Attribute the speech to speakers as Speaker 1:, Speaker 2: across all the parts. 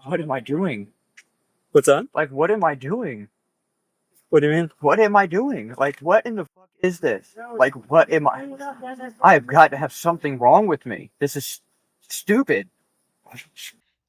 Speaker 1: What am I doing?
Speaker 2: What's that?
Speaker 1: Like, what am I doing?
Speaker 2: What do you mean?
Speaker 1: What am I doing? Like, what in the fuck is this? Like, what am I? I've got to have something wrong with me. This is stupid.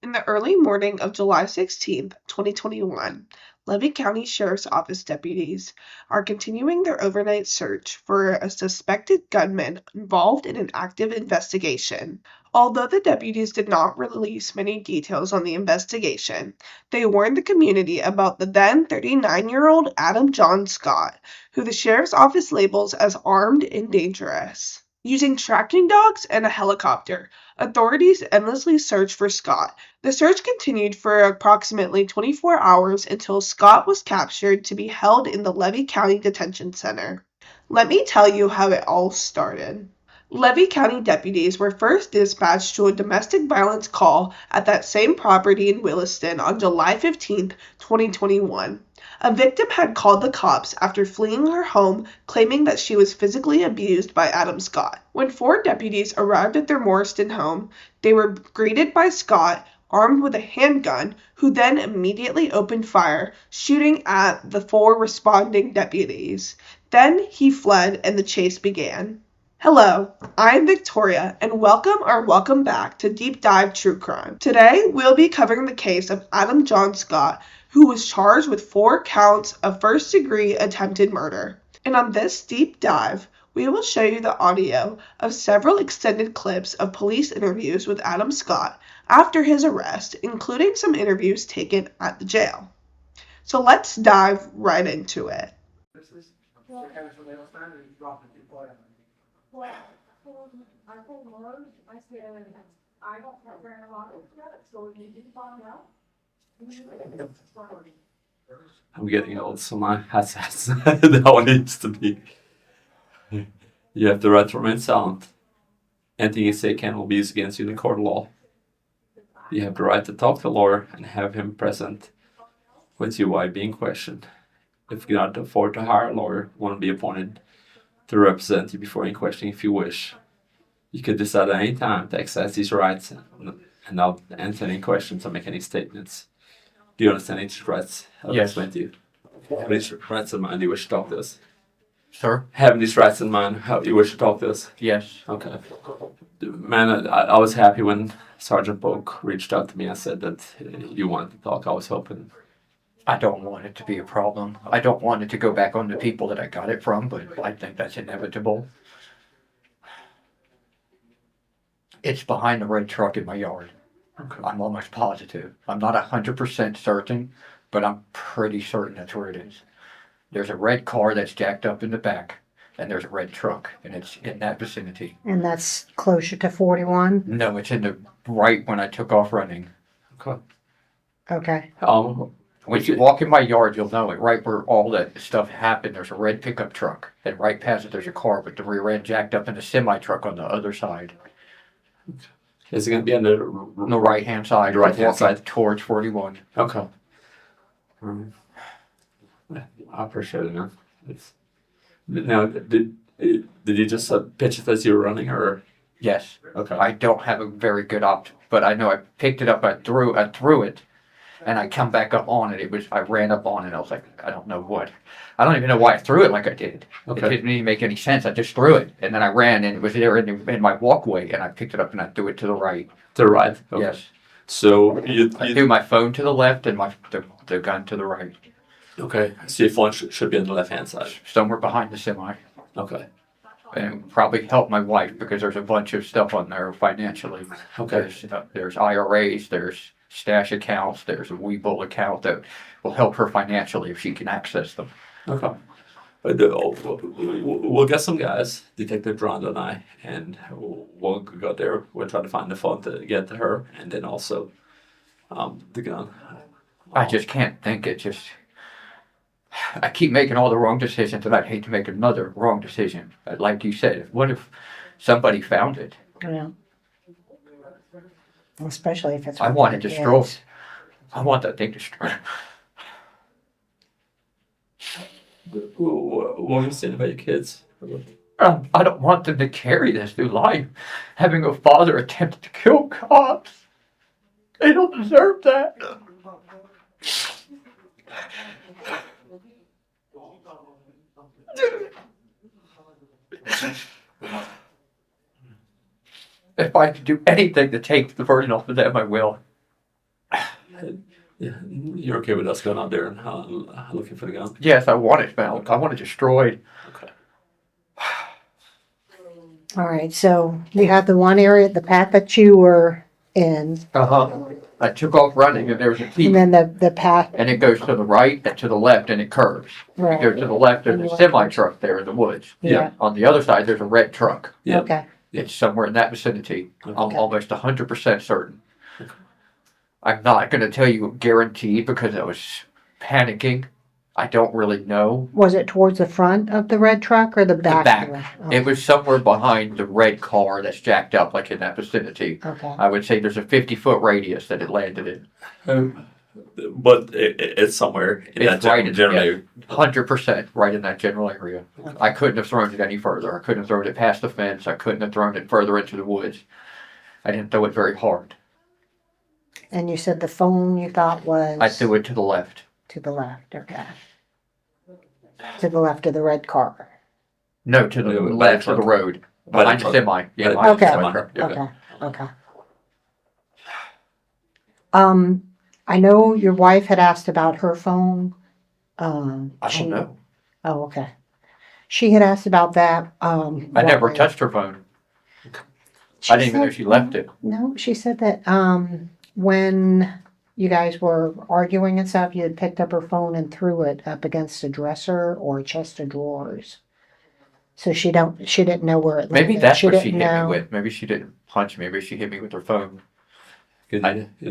Speaker 3: In the early morning of July 16th, 2021, Levy County Sheriff's Office deputies are continuing their overnight search for a suspected gunman involved in an active investigation. Although the deputies did not release many details on the investigation, they warned the community about the then 39-year-old Adam John Scott, who the sheriff's office labels as armed and dangerous. Using tracking dogs and a helicopter, authorities endlessly searched for Scott. The search continued for approximately 24 hours until Scott was captured to be held in the Levy County Detention Center. Let me tell you how it all started. Levy County deputies were first dispatched to a domestic violence call at that same property in Williston on July 15, 2021. A victim had called the cops after fleeing her home, claiming that she was physically abused by Adam Scott. When 4 deputies arrived at their Morriston home, they were greeted by Scott, armed with a handgun, who then immediately opened fire, shooting at the 4 responding deputies. Then he fled and the chase began. Hello, I'm Victoria, and welcome back to Deep Dive True Crime. Today, we'll be covering the case of Adam John Scott, who was charged with 4 counts of first-degree attempted murder. And on this deep dive, we will show you the audio of several extended clips of police interviews with Adam Scott after his arrest, including some interviews taken at the jail. So let's dive right into it.
Speaker 2: I'm getting old, so my headset's that one needs to be. You have the right to remain silent. Anything you say can will be used against you in the court of law. You have the right to talk to a lawyer and have him present with you while being questioned. If you cannot afford to hire a lawyer, one will be appointed to represent you before any questioning if you wish. You can decide at any time to exercise these rights and not answer any questions or make any statements. Do you understand each rights? I'll
Speaker 4: Yes.
Speaker 2: explain to you. Have these rights in mind, you wish to talk to us.
Speaker 4: Sir?
Speaker 2: Having these rights in mind, how you wish to talk to us.
Speaker 4: Yes.
Speaker 2: Okay. Man, I was happy when Sergeant Polk reached out to me and said that you wanted to talk. I was hoping.
Speaker 4: I don't want it to be a problem. I don't want it to go back on the people that I got it from, but I think that's inevitable. It's behind the red truck in my yard.
Speaker 2: Okay.
Speaker 4: I'm almost positive. I'm not 100% certain, but I'm pretty certain that's where it is. There's a red car that's jacked up in the back, and there's a red truck, and it's in that vicinity.
Speaker 5: And that's closer to 41?
Speaker 4: No, it's in the right when I took off running.
Speaker 2: Okay.
Speaker 5: Okay.
Speaker 4: When you walk in my yard, you'll know it. Right where all that stuff happened, there's a red pickup truck. And right past it, there's a car with the rear end jacked up in a semi-truck on the other side.
Speaker 2: Is it going to be on the
Speaker 4: On the right-hand side.
Speaker 2: The right-hand
Speaker 4: walking
Speaker 2: side.
Speaker 4: Towards 41.
Speaker 2: Okay. I appreciate it, man. Now, did you just pitch it as you were running, or?
Speaker 4: Yes.
Speaker 2: Okay.
Speaker 4: I don't have a very good opt, but I know I picked it up, I threw it, and I come back up on it. I ran up on it, I was like, I don't know what. I don't even know why I threw it like I did.
Speaker 2: Okay.
Speaker 4: It didn't even make any sense. I just threw it, and then I ran, and it was there in my walkway, and I picked it up and I threw it to the right.
Speaker 2: To the right? Okay.
Speaker 4: Yes.
Speaker 2: So
Speaker 4: I threw my phone to the left and the gun to the right.
Speaker 2: Okay. So your phone should be on the left-hand side.
Speaker 4: Somewhere behind the semi.
Speaker 2: Okay.
Speaker 4: And it would probably help my wife because there's a bunch of stuff on there financially.
Speaker 2: Okay.
Speaker 4: There's IRAs, there's stash accounts, there's a Webull account that will help her financially if she can access them.
Speaker 2: Okay. We'll get some guys, Detective Rhonda and I, and we'll go there. We'll try to find the phone to get to her, and then also the gun.
Speaker 4: I just can't think. I keep making all the wrong decisions, and I'd hate to make another wrong decision. Like you said, what if somebody found it?
Speaker 5: Yeah. Especially if it's.
Speaker 4: I want it destroyed. I want that thing destroyed.
Speaker 2: What are you saying about your kids?
Speaker 4: I don't want them to carry this through life, having a father attempted to kill cops. They don't deserve that. If I could do anything to take the burden off of them, I will.
Speaker 2: Yeah, you're okay with us going out there and looking for the gun?
Speaker 4: Yes, I want it found. I want it destroyed.
Speaker 2: Okay.
Speaker 5: All right, so you have the one area, the path that you were in,
Speaker 4: I took off running and there was a
Speaker 5: and
Speaker 4: T,
Speaker 5: then the path,
Speaker 4: and it goes to the right and to the left and it curves.
Speaker 5: right,
Speaker 4: Go to the left, there's a semi truck there in the woods.
Speaker 5: yeah,
Speaker 4: On the other side, there's a red truck.
Speaker 2: Yeah.
Speaker 5: okay,
Speaker 4: It's somewhere in that vicinity. I'm
Speaker 5: Okay.
Speaker 4: almost 100% certain. I'm not going to tell you guaranteed because I was panicking. I don't really know.
Speaker 5: was it towards the front of the red truck or the back?
Speaker 4: back. It was somewhere behind the red car that's jacked up, like in that vicinity.
Speaker 5: Okay,
Speaker 4: I would say there's a 50-foot radius that it landed in.
Speaker 2: But it's somewhere in
Speaker 4: It's
Speaker 2: that
Speaker 4: right in-
Speaker 2: generally.
Speaker 4: 100% right in that general area.
Speaker 5: Okay.
Speaker 4: I couldn't have thrown it any further. I couldn't have thrown it past the fence. I couldn't have thrown it further into the woods. I didn't throw it very hard.
Speaker 5: and you said the phone you thought was?
Speaker 4: I threw it to the left.
Speaker 5: To the left, okay. To the left of the red car.
Speaker 4: No, to the
Speaker 2: Yeah, by the
Speaker 4: left of the
Speaker 2: truck.
Speaker 4: road.
Speaker 2: By the
Speaker 4: Behind the
Speaker 2: truck.
Speaker 4: semi. Yeah,
Speaker 2: By the-
Speaker 4: behind the
Speaker 5: Okay.
Speaker 4: semi truck.
Speaker 2: Okay.
Speaker 5: Okay, okay. I know your wife had asked about her phone.
Speaker 4: I don't know.
Speaker 5: Oh, okay. She had asked about that.
Speaker 4: I never touched her phone. I didn't even know she left it.
Speaker 5: No, she said that when you guys were arguing and stuff, you had picked up her phone and threw it up against a dresser or a chest of drawers. So she didn't know where it
Speaker 4: Maybe
Speaker 5: landed.
Speaker 4: that's what she
Speaker 5: didn't
Speaker 4: hit
Speaker 5: know.
Speaker 4: me with. Maybe she didn't punch me. Maybe she hit me with her phone.
Speaker 2: You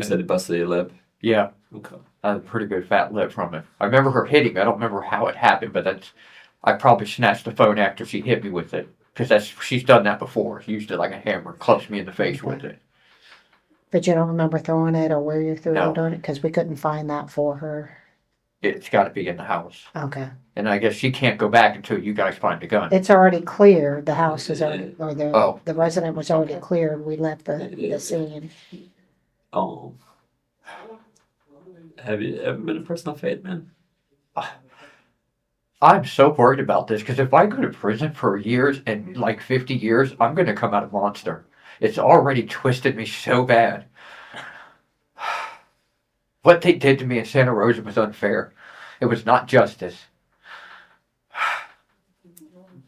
Speaker 2: said it busted your lip.
Speaker 4: Yeah,
Speaker 2: Okay.
Speaker 4: I had a pretty good fat lip from it. I remember her hitting me. I don't remember how it happened, but I probably snatched the phone after she hit me with it. Because she's done that before. She used it like a hammer, clutched me in the face with it.
Speaker 5: But you don't remember throwing it or where you threw
Speaker 4: No.
Speaker 5: it on it? Because we couldn't find that for her.
Speaker 4: It's got to be in the house.
Speaker 5: Okay.
Speaker 4: And I guess she can't go back until you guys find the gun.
Speaker 5: It's already cleared. The house is already, or
Speaker 4: Oh.
Speaker 5: the resident was already cleared. We left the scene.
Speaker 2: Oh. Have you ever been a person of faith, man?
Speaker 4: I'm so worried about this because if I go to prison for years and like 50 years, I'm going to come out a monster. It's already twisted me so bad. What they did to me in Santa Rosa was unfair. It was not justice.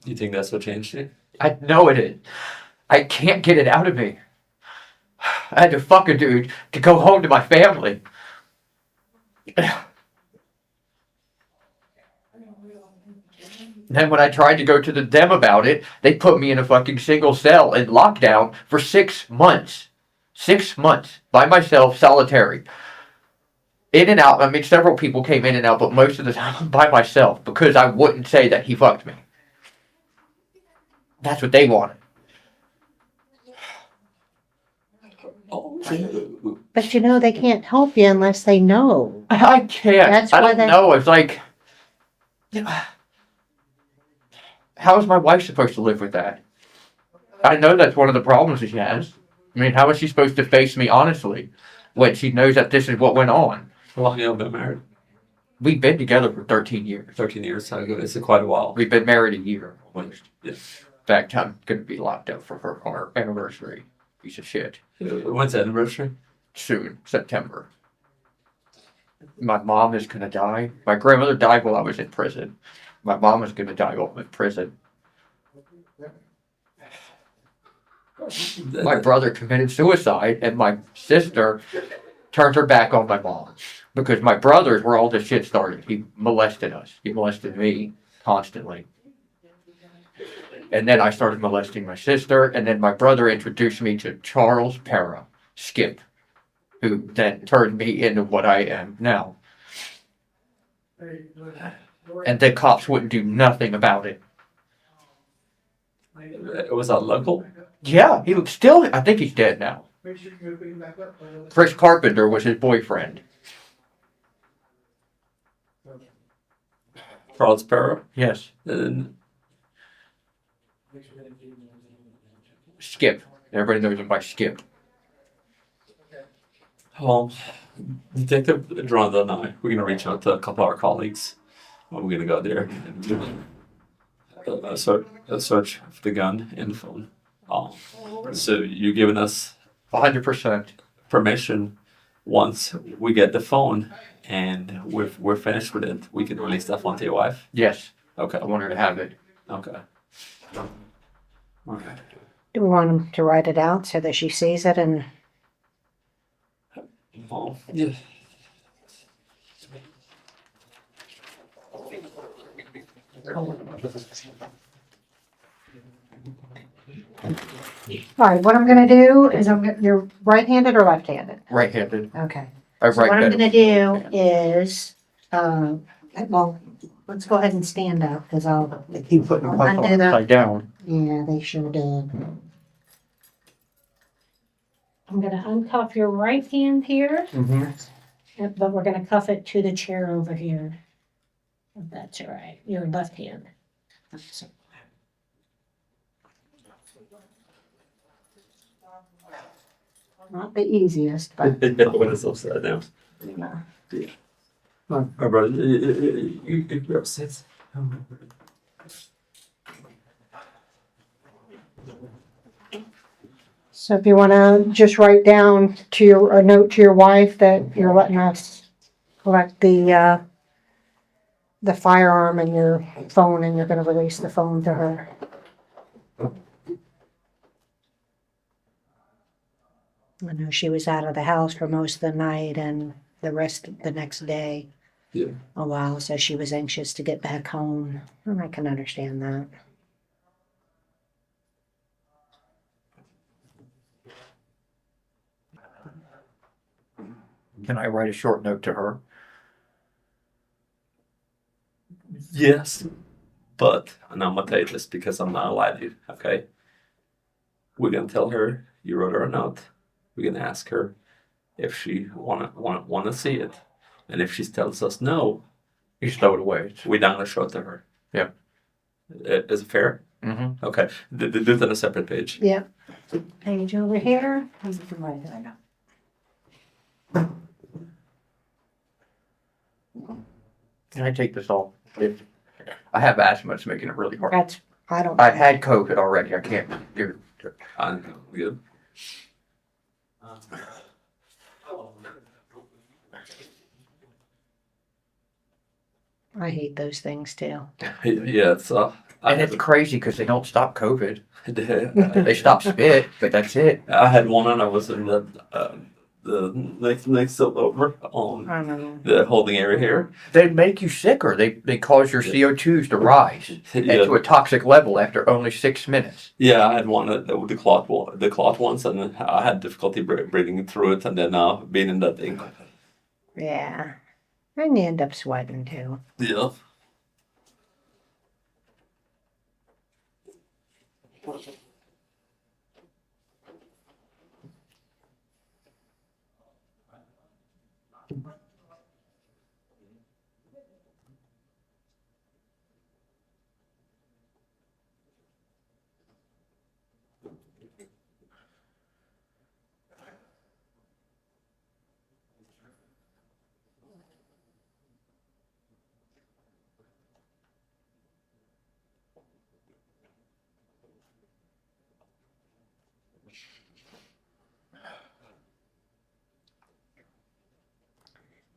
Speaker 2: You think that's what changed you?
Speaker 4: I know it is. I can't get it out of me. I had to fuck a dude to go home to my family. Then when I tried to go to them about it, they put me in a fucking single cell in lockdown for 6 months. 6 months by myself, solitary. In and out. I mean, several people came in and out, but most of the time by myself because I wouldn't say that he fucked me. That's what they wanted.
Speaker 2: Oh.
Speaker 5: But you know, they can't help you unless they know.
Speaker 4: I can't.
Speaker 5: That's
Speaker 4: I
Speaker 5: why
Speaker 4: don't know. It's like, how is my wife supposed to live with that? I know that's one of the problems that she has. I mean, how is she supposed to face me honestly when she knows that this is what went on?
Speaker 2: How long have you been married?
Speaker 4: We've been together for 13 years.
Speaker 2: 13 years. So it's quite a while.
Speaker 4: We've been married a year.
Speaker 2: Yeah.
Speaker 4: In fact, I'm going to be locked up for our anniversary. Piece of shit.
Speaker 2: When's the anniversary?
Speaker 4: Soon, September. My mom is going to die. My grandmother died while I was in prison. My mom is going to die while I'm in prison. My brother committed suicide, and my sister turned her back on my mom because my brothers were all this shit started. He molested us. He molested me constantly. And then I started molesting my sister, and then my brother introduced me to Charles Para, Skip, who then turned me into what I am now. And the cops wouldn't do nothing about it.
Speaker 2: Was that local?
Speaker 4: Yeah, he was still, I think he's dead now. Chris Carpenter was his boyfriend.
Speaker 2: Charles Perra?
Speaker 4: Yes.
Speaker 2: And
Speaker 4: Skip. Everybody knows him by Skip.
Speaker 2: Detective Dronda and I, we're gonna reach out to a couple of our colleagues. We're gonna go there and do a search for the gun and the phone. So you're giving us
Speaker 4: 100%.
Speaker 2: permission once we get the phone and we're finished with it, we can release that phone to your wife.
Speaker 4: Yes,
Speaker 2: Okay.
Speaker 4: I want her to have it.
Speaker 2: Okay. All right.
Speaker 5: Do we want him to write it out so that she sees it and
Speaker 2: Well, yeah.
Speaker 5: all right, what I'm gonna do is you're right-handed or left-handed?
Speaker 4: Right-handed.
Speaker 5: Okay.
Speaker 4: I
Speaker 5: So what I'm
Speaker 4: right
Speaker 5: gonna do is, well, let's go ahead and stand up, because I'll,
Speaker 4: They keep putting the
Speaker 5: I'll
Speaker 4: puzzle
Speaker 5: undo that.
Speaker 4: upside down.
Speaker 5: Yeah, they sure did. I'm gonna uncuff your right hand here,
Speaker 4: Mm-hmm.
Speaker 5: but we're gonna cuff it to the chair over here. If that's all right, your left hand. Not the easiest, but.
Speaker 2: When it's upside down.
Speaker 5: Yeah.
Speaker 2: All right, brother. You're upset.
Speaker 5: So if you wanna just write down a note to your wife that you're letting us collect the firearm and your phone, and you're gonna release the phone to her. I know she was out of the house for most of the night and the rest of the next day.
Speaker 2: Yeah.
Speaker 5: A while, so she was anxious to get back home. And I can understand that.
Speaker 4: Can I write a short note to her?
Speaker 2: Yes, but and I'm gonna tell you this because I'm not allowed to. Okay. We're gonna tell her you wrote her a note. We're gonna ask her if she wanna see it, and if she tells us no,
Speaker 4: You stow it away.
Speaker 2: we're not gonna show it to her.
Speaker 4: Yep.
Speaker 2: Is it fair?
Speaker 4: Mm-hmm.
Speaker 2: Okay. Do it on a separate page.
Speaker 5: Yeah. Page over here. You can write it up.
Speaker 4: Can I take this off? I have asthma. It's making it really hard.
Speaker 5: I don't.
Speaker 4: I've had COVID already. I can't do it.
Speaker 2: I'm good.
Speaker 5: I hate those things too.
Speaker 2: Yeah, it's
Speaker 4: And it's crazy because they don't stop COVID.
Speaker 2: I
Speaker 4: They stop spit, but that's it.
Speaker 2: had one and I was in the next over on
Speaker 5: I know.
Speaker 2: the holding area here.
Speaker 4: They make you sicker. They cause your CO2s to rise
Speaker 2: Yeah.
Speaker 4: to a toxic level after only 6 minutes.
Speaker 2: Yeah, I had one with the clot ones, and I had difficulty breathing through it, and then being in that thing.
Speaker 5: Yeah. And you end up sweating too.
Speaker 2: Yeah.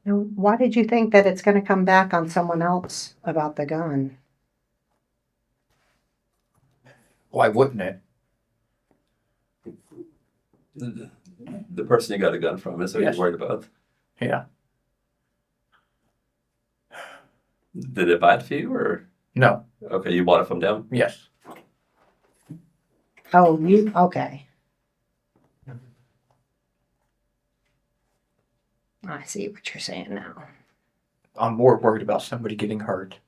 Speaker 5: Now, why did you think that it's going to come back on someone else about the gun?
Speaker 4: Why wouldn't it?
Speaker 2: The person you got a gun from is what
Speaker 4: Yes.
Speaker 2: you're worried about.
Speaker 4: Yeah.
Speaker 2: Did they buy it for you, or
Speaker 4: No.
Speaker 2: okay, you bought it from them?
Speaker 4: Yes.
Speaker 5: Oh, you okay? I see what you're saying now.
Speaker 4: I'm more worried about somebody getting hurt.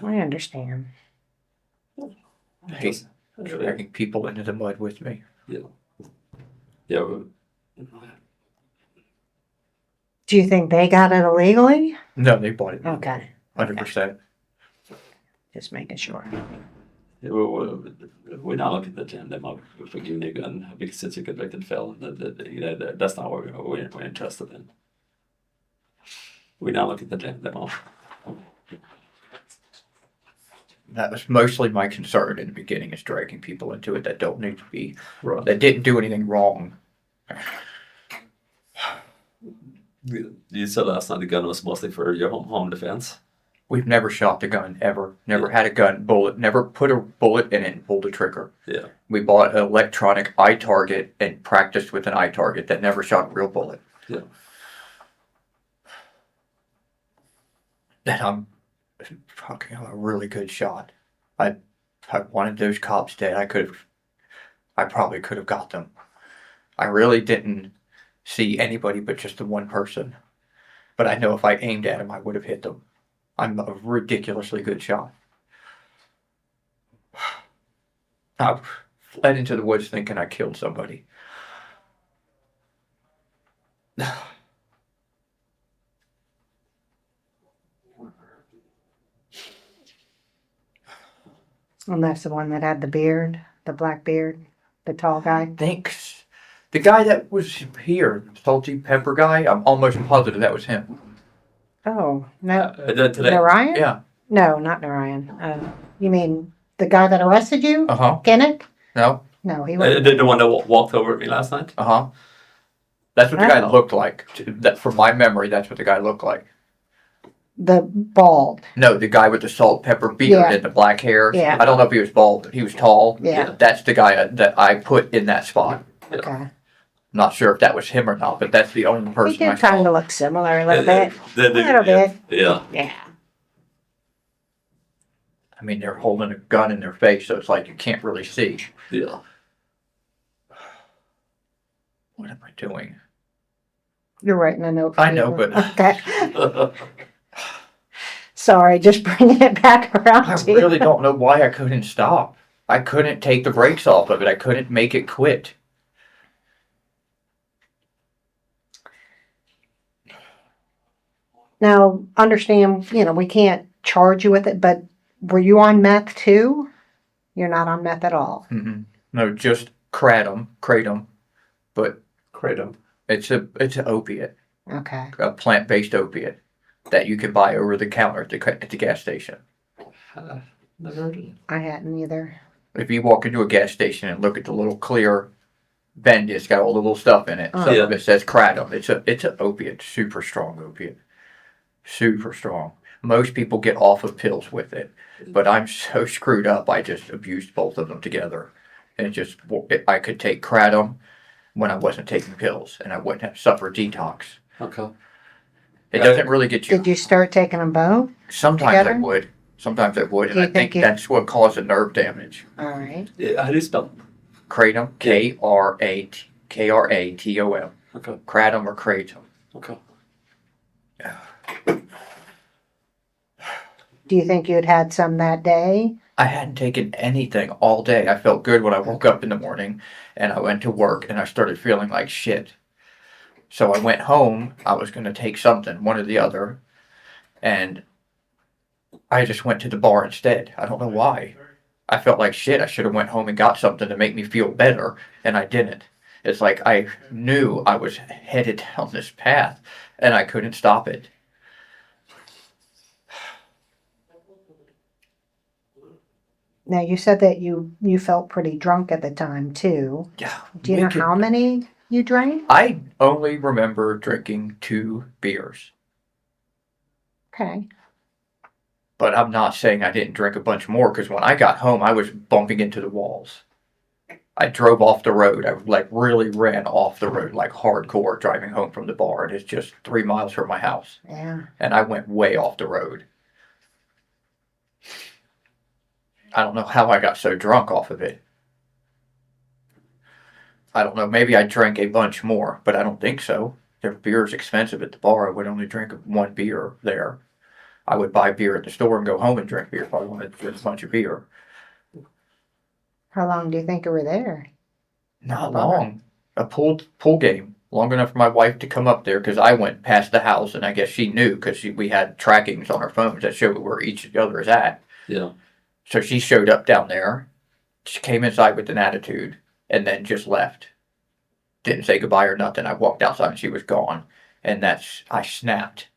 Speaker 5: I understand.
Speaker 4: I hate dragging people into the mud with me.
Speaker 2: Yeah.
Speaker 5: Do you think they got it illegally?
Speaker 4: No, they bought it.
Speaker 5: Okay,
Speaker 4: 100%.
Speaker 5: just making sure.
Speaker 2: We're not looking to jam them up for giving a gun because since you convicted felon, that's not what we're interested in. We're not looking to jam them up.
Speaker 4: That was mostly my concern in the beginning, is dragging people into it that don't need to be,
Speaker 2: Right.
Speaker 4: that didn't do anything wrong.
Speaker 2: You said last night the gun was mostly for your home defense.
Speaker 4: We've never shot the gun, ever. Never had a gun bullet, never put a bullet in it and pulled the trigger.
Speaker 2: Yeah.
Speaker 4: We bought an electronic eye target and practiced with an eye target that never shot a real bullet.
Speaker 2: Yeah.
Speaker 4: And I'm a really good shot. I wanted those cops dead. I probably could have got them. I really didn't see anybody but just the one person. But I know if I aimed at him, I would have hit them. I'm a ridiculously good shot. I fled into the woods thinking I killed somebody.
Speaker 5: And that's the one that had the beard, the black beard, the tall guy.
Speaker 4: Thanks. The guy that was here, the salty pepper guy, I'm almost positive that was him.
Speaker 5: Oh, no.
Speaker 2: Today.
Speaker 5: Narayan?
Speaker 4: Yeah.
Speaker 5: No, not Narayan. You mean the guy that arrested you?
Speaker 4: Uh-huh.
Speaker 5: Kinnick?
Speaker 4: No?
Speaker 5: No, he wasn't.
Speaker 2: The one that walked over at me last night.
Speaker 4: Uh-huh. That's what the guy
Speaker 5: Oh.
Speaker 4: looked like. That, from my memory, that's what the guy looked like.
Speaker 5: The bald.
Speaker 4: No, the guy with the salt pepper beard
Speaker 5: Yeah.
Speaker 4: and the black hair.
Speaker 5: Yeah.
Speaker 4: I don't know if he was bald, but he was tall.
Speaker 5: Yeah.
Speaker 4: That's the guy that I put in that spot.
Speaker 5: Okay.
Speaker 4: Not sure if that was him or not, but that's the only
Speaker 5: He
Speaker 4: person I
Speaker 5: did kind
Speaker 4: saw.
Speaker 5: of look similar a little bit.
Speaker 2: A
Speaker 5: little bit.
Speaker 2: Yeah.
Speaker 5: Yeah.
Speaker 4: I mean, they're holding a gun in their face, so it's like you can't really see.
Speaker 2: Yeah.
Speaker 4: What am I doing?
Speaker 5: You're writing a note. for
Speaker 4: I know,
Speaker 5: you.
Speaker 4: but-
Speaker 5: Okay. Sorry, just bringing it back around
Speaker 4: I
Speaker 5: to you.
Speaker 4: really don't know why I couldn't stop. I couldn't take the brakes off of it. I couldn't make it quit.
Speaker 5: Now, understand, we can't charge you with it, but were you on meth too? You're not on meth at all.
Speaker 4: Mm-mm. No, just kratom, but
Speaker 2: Kratom.
Speaker 4: it's an opiate,
Speaker 5: Okay.
Speaker 4: a plant-based opiate that you can buy over the counter at the gas station.
Speaker 2: Never heard of it.
Speaker 5: I hadn't either.
Speaker 4: If you walk into a gas station and look at the little clear bend, it's got all the little stuff in it. Some
Speaker 2: Yeah.
Speaker 4: of it says kratom. It's an opiate, super strong opiate, super strong. Most people get off of pills with it, but I'm so screwed up. I just abused both of them together, and I could take kratom when I wasn't taking pills, and I wouldn't have suffered detox.
Speaker 2: Okay.
Speaker 4: It doesn't really get you.
Speaker 5: Did you start taking them both?
Speaker 4: Sometimes
Speaker 5: together?
Speaker 4: I would. Sometimes I would,
Speaker 5: Do
Speaker 4: and
Speaker 5: you
Speaker 4: I think
Speaker 5: think you-
Speaker 4: that's what caused the nerve damage.
Speaker 5: All right.
Speaker 2: Yeah, how do you spell
Speaker 4: Kratom, Kratom.
Speaker 2: it? Okay.
Speaker 4: Kratom or kratom.
Speaker 2: Okay.
Speaker 5: Do you think you'd had some that day?
Speaker 4: I hadn't taken anything all day. I felt good when I woke up in the morning, and I went to work, and I started feeling like shit. So I went home. I was going to take something, one or the other, and I just went to the bar instead. I don't know why. I felt like shit. I should have went home and got something to make me feel better, and I didn't. It's like I knew I was headed down this path, and I couldn't stop it.
Speaker 5: Now, you said that you felt pretty drunk at the time, too.
Speaker 4: Yeah.
Speaker 5: Do you know how many you drank?
Speaker 4: I only remember drinking 2 beers.
Speaker 5: Okay.
Speaker 4: But I'm not saying I didn't drink a bunch more, because when I got home, I was bumping into the walls. I drove off the road. I really ran off the road, like hardcore, driving home from the bar. And it's just 3 miles from my house.
Speaker 5: Yeah.
Speaker 4: And I went way off the road. I don't know how I got so drunk off of it. I don't know. Maybe I drank a bunch more, but I don't think so. Their beer is expensive at the bar. I would only drink 1 beer there. I would buy beer at the store and go home and drink beer if I wanted to drink a bunch of beer.
Speaker 5: How long do you think you were there?
Speaker 4: Not long. A pool game. Long enough for my wife to come up there, because I went past the house, and I guess she knew, because we had trackings on our phones that showed where each other is at.
Speaker 2: Yeah.
Speaker 4: So she showed up down there. She came inside with an attitude and then just left. Didn't say goodbye or nothing. I walked outside and she was gone. And I snapped.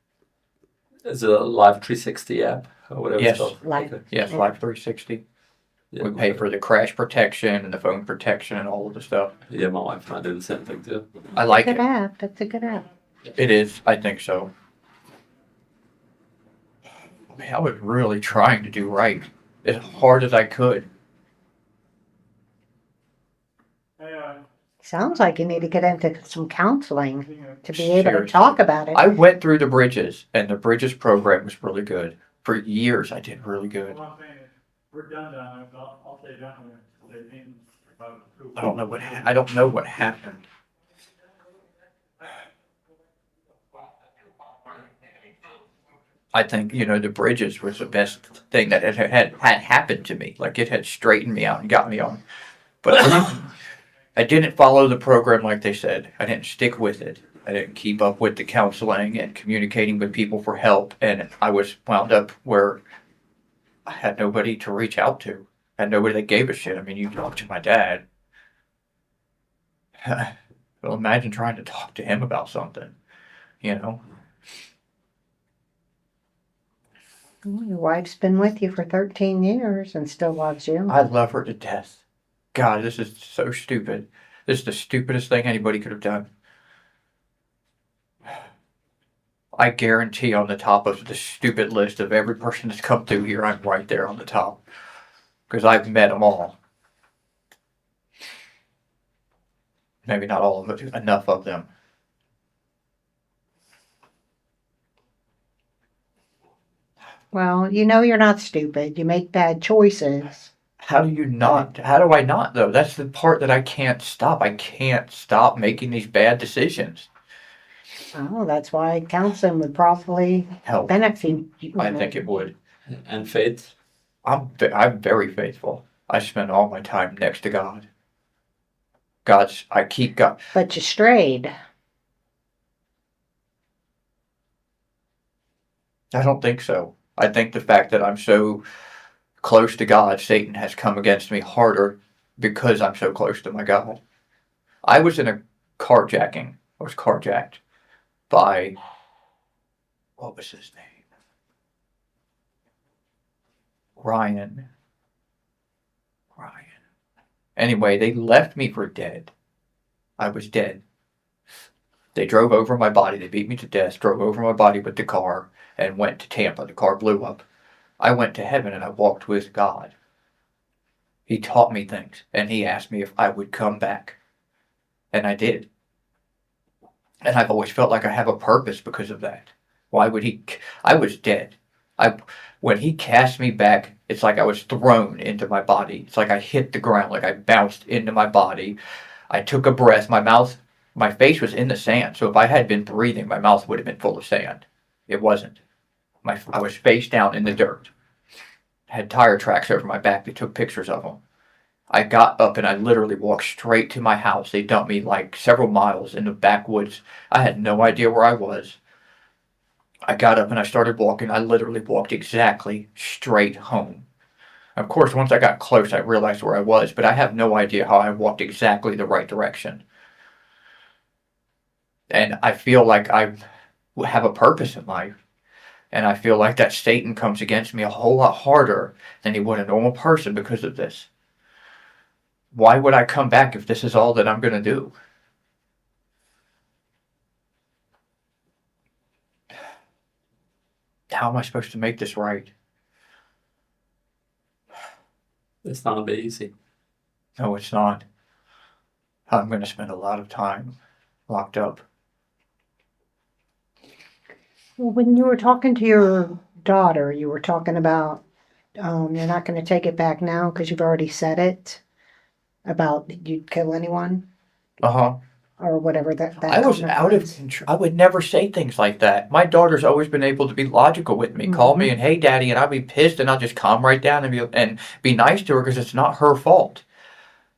Speaker 2: Is it a Live 360 app or whatever
Speaker 4: Yes.
Speaker 2: it's called?
Speaker 5: Live.
Speaker 2: Okay.
Speaker 4: Yes, Live 360.
Speaker 2: Yeah,
Speaker 4: We pay for the crash protection and the phone protection and all of the stuff.
Speaker 2: yeah, my wife and I do the same thing too.
Speaker 4: I like
Speaker 5: Good
Speaker 4: it.
Speaker 5: app. It's a good app.
Speaker 4: It is. I think so. I was really trying to do right as hard as I could.
Speaker 5: Sounds like you need to get into some counseling to be able to
Speaker 4: Seriously.
Speaker 5: talk about it.
Speaker 4: I went through the Bridges, and the Bridges program was really good. For years, I did really good.
Speaker 6: We're done. I'll say done.
Speaker 4: I don't know what happened. I think, the Bridges was the best thing that had happened to me. Like, it had straightened me out and got me on. But I didn't follow the program like they said. I didn't stick with it. I didn't keep up with the counseling and communicating with people for help. And I was wound up where I had nobody to reach out to. I had nobody that gave a shit. I mean, you talk to my dad. Well, imagine trying to talk to him about something,
Speaker 5: Well, your wife's been with you for 13 years and still loves you.
Speaker 4: I love her to death. God, this is so stupid. This is the stupidest thing anybody could have done. I guarantee on the top of the stupid list of every person that's come through here, I'm right there on the top. Because I've met them all. Maybe not all of it, enough of them.
Speaker 5: Well, you're not stupid. You make bad choices.
Speaker 4: How do I not, though? That's the part that I can't stop. I can't stop making these bad decisions.
Speaker 5: Oh, that's why counseling would probably
Speaker 4: Help.
Speaker 5: benefit you.
Speaker 4: I think it would.
Speaker 2: And faith.
Speaker 4: I'm very faithful. I spend all my time next to God. I keep God.
Speaker 5: But you strayed.
Speaker 4: I don't think so. I think the fact that I'm so close to God, Satan has come against me harder because I'm so close to my God. I was in a carjacking. I was carjacked by, what was his name? Ryan. Anyway, they left me for dead. I was dead. They drove over my body. They beat me to death, drove over my body with the car, and went to Tampa. The car blew up. I went to heaven and I walked with God. He taught me things, and he asked me if I would come back. And I did. And I've always felt like I have a purpose because of that. Why would he? I was dead. When he cast me back, it's like I was thrown into my body. It's like I hit the ground, like I bounced into my body. I took a breath. My face was in the sand. So if I had been breathing, my mouth would have been full of sand. It wasn't. I was face down in the dirt. I had tire tracks over my back. They took pictures of them. I got up and I literally walked straight to my house. They dumped me like several miles in the backwoods. I had no idea where I was. I got up and I started walking. I literally walked exactly straight home. Of course, once I got close, I realized where I was, but I have no idea how I walked exactly the right direction. And I feel like I have a purpose in life. And I feel like that Satan comes against me a whole lot harder than he would a normal person because of this. Why would I come back if this is all that I'm going to do? How am I supposed to make this right?
Speaker 2: It's not a bit easy.
Speaker 4: No, it's not. I'm going to spend a lot of time locked up.
Speaker 5: Well, when you were talking to your daughter, you were talking about you're not going to take it back now because you've already said it about you'd kill anyone
Speaker 4: Uh-huh.
Speaker 5: or whatever that
Speaker 4: I was
Speaker 5: comment
Speaker 4: out of
Speaker 5: was.
Speaker 4: control. I would never say things like that. My daughter's always been able to be logical with me. Call me and, hey, Daddy, and I'll be pissed and I'll just calm right down and be nice to her because it's not her fault.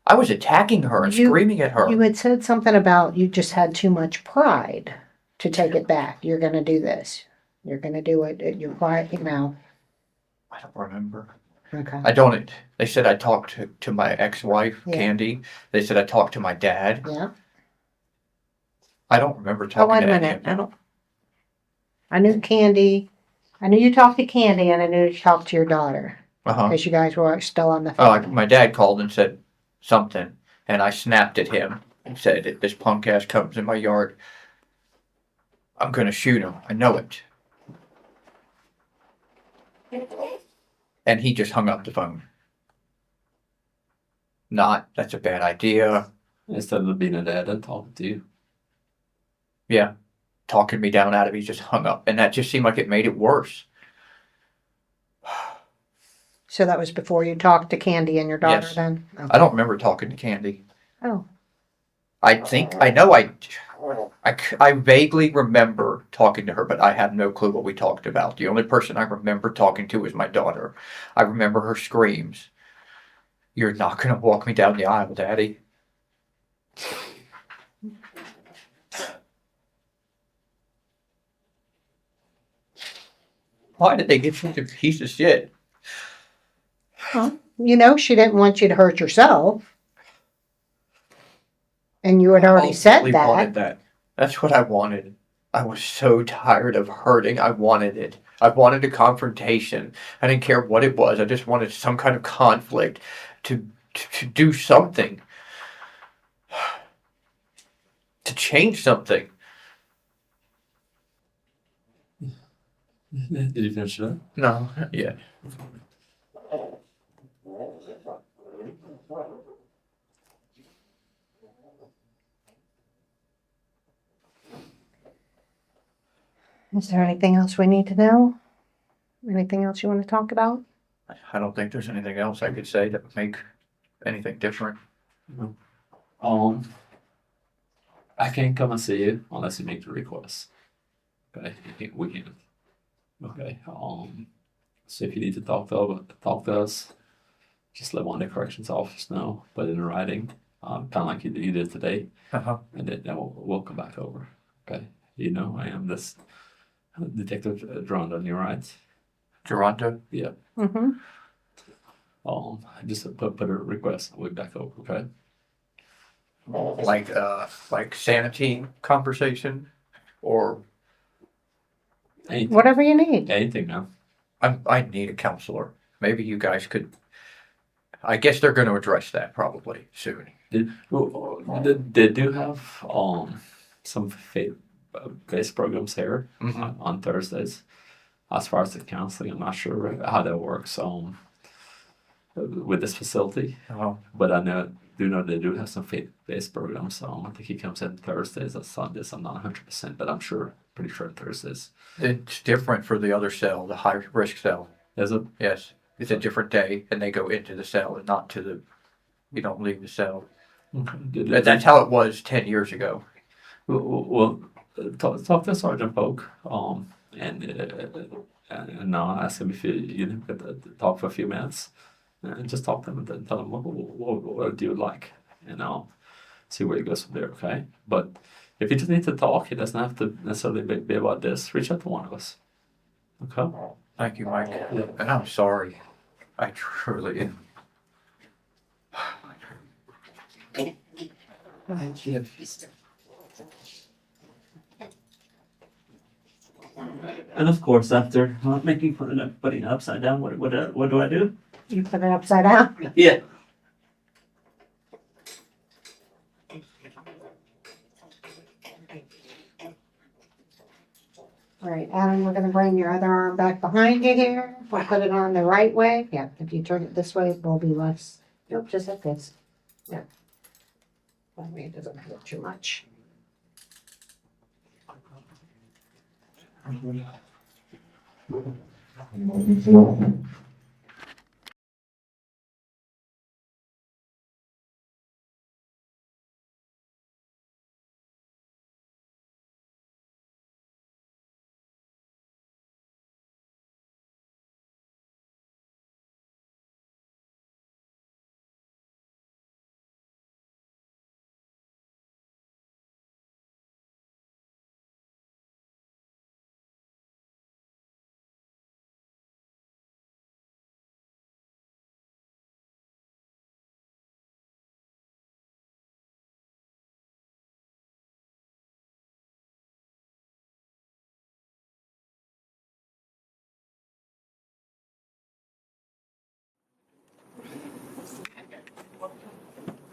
Speaker 4: I was attacking her and screaming at her.
Speaker 5: You had said something about you just had too much pride to take it back. You're going to do this. You're going to do it. You're quiet,
Speaker 4: I don't remember.
Speaker 5: Okay.
Speaker 4: I don't. They said I talked to my ex-wife,
Speaker 5: Yeah.
Speaker 4: Candie. They said I talked to my dad.
Speaker 5: Yeah.
Speaker 4: I don't remember
Speaker 5: Oh,
Speaker 4: talking
Speaker 5: wait a
Speaker 4: to any
Speaker 5: minute.
Speaker 4: of them.
Speaker 5: I knew Candy. I knew you talked to Candy, and I knew you talked to your daughter
Speaker 4: Uh-huh.
Speaker 5: because you guys were still on the
Speaker 4: Oh,
Speaker 5: phone.
Speaker 4: my dad called and said something, and I snapped at him and said, if this punk ass comes in my yard, I'm gonna shoot him. I know it. And he just hung up the phone. Not, that's a bad idea.
Speaker 2: Instead of being a dad and talking to you.
Speaker 4: Yeah. Talking me down out of it, he just hung up. And that just seemed like it made it worse.
Speaker 5: So that was before you talked to Candy and your daughter,
Speaker 4: Yes.
Speaker 5: then?
Speaker 4: I don't remember talking to Candie.
Speaker 5: Oh.
Speaker 4: I vaguely remember talking to her, but I have no clue what we talked about. The only person I remember talking to was my daughter. I remember her screams. You're not going to walk me down the aisle, Daddy. Why did they get such a piece of shit?
Speaker 5: You know, she didn't want you to hurt yourself. And you had already said
Speaker 4: Ultimately
Speaker 5: that.
Speaker 4: wanted that. That's what I wanted. I was so tired of hurting. I wanted it. I wanted a confrontation. I didn't care what it was. I just wanted some kind of conflict to do something. To change something.
Speaker 2: Did you finish it up?
Speaker 4: No, not yet.
Speaker 5: Is there anything else we need to know? Anything else you want to talk about?
Speaker 4: I don't think there's anything else I could say that would make anything different.
Speaker 2: I can't come and see you unless you make the request. Okay, we can. Okay. So if you need to talk to us, just let one of the corrections officers know, put it in writing, kind of like you did today,
Speaker 4: Uh-huh.
Speaker 2: and then we'll come back over. Okay. You know, I am this Detective Durando, you're right.
Speaker 4: Toronto?
Speaker 2: Yeah.
Speaker 5: Mm-hmm.
Speaker 2: Just put a request. We'll be back over. Okay.
Speaker 4: Like sanity conversation? Or
Speaker 2: Anything.
Speaker 5: Whatever you need.
Speaker 2: Anything now.
Speaker 4: I need a counselor. Maybe you guys could. I guess they're going to address that probably soon.
Speaker 2: They do have some faith-based programs here
Speaker 4: Mhm.
Speaker 2: on Thursdays. As far as the counseling, I'm not sure how that works with this facility,
Speaker 4: Oh,
Speaker 2: but I do know they do have some faith-based programs. I think he comes in Thursdays or Sundays. I'm not 100%, but I'm pretty sure Thursdays.
Speaker 4: it's different for the other cell, the high risk cell.
Speaker 2: Is it?
Speaker 4: Yes, it's a different day, and they go into the cell and not to the. You don't leave the cell.
Speaker 2: Okay.
Speaker 4: That's how it was 10 years ago.
Speaker 2: Well, talk to Sergeant Polk, and now ask him if you could talk for a few minutes, and just talk to him and then tell him what do you like, and I'll see where he goes from there. Okay, but if you just need to talk, it doesn't have to necessarily be about this. Reach out to one of us. Okay.
Speaker 4: Thank you, Mike. And I'm sorry. I truly am.
Speaker 6: And of course, after making fun of putting it upside down, what do I do?
Speaker 5: You put it upside down.
Speaker 6: Yeah.
Speaker 5: All right, Adam, we're going to bring your other arm back behind you here. We'll put it on the right way. Yeah, if you turn it this way, it will be less. Nope, just like this. Yeah. That way it doesn't hurt too much.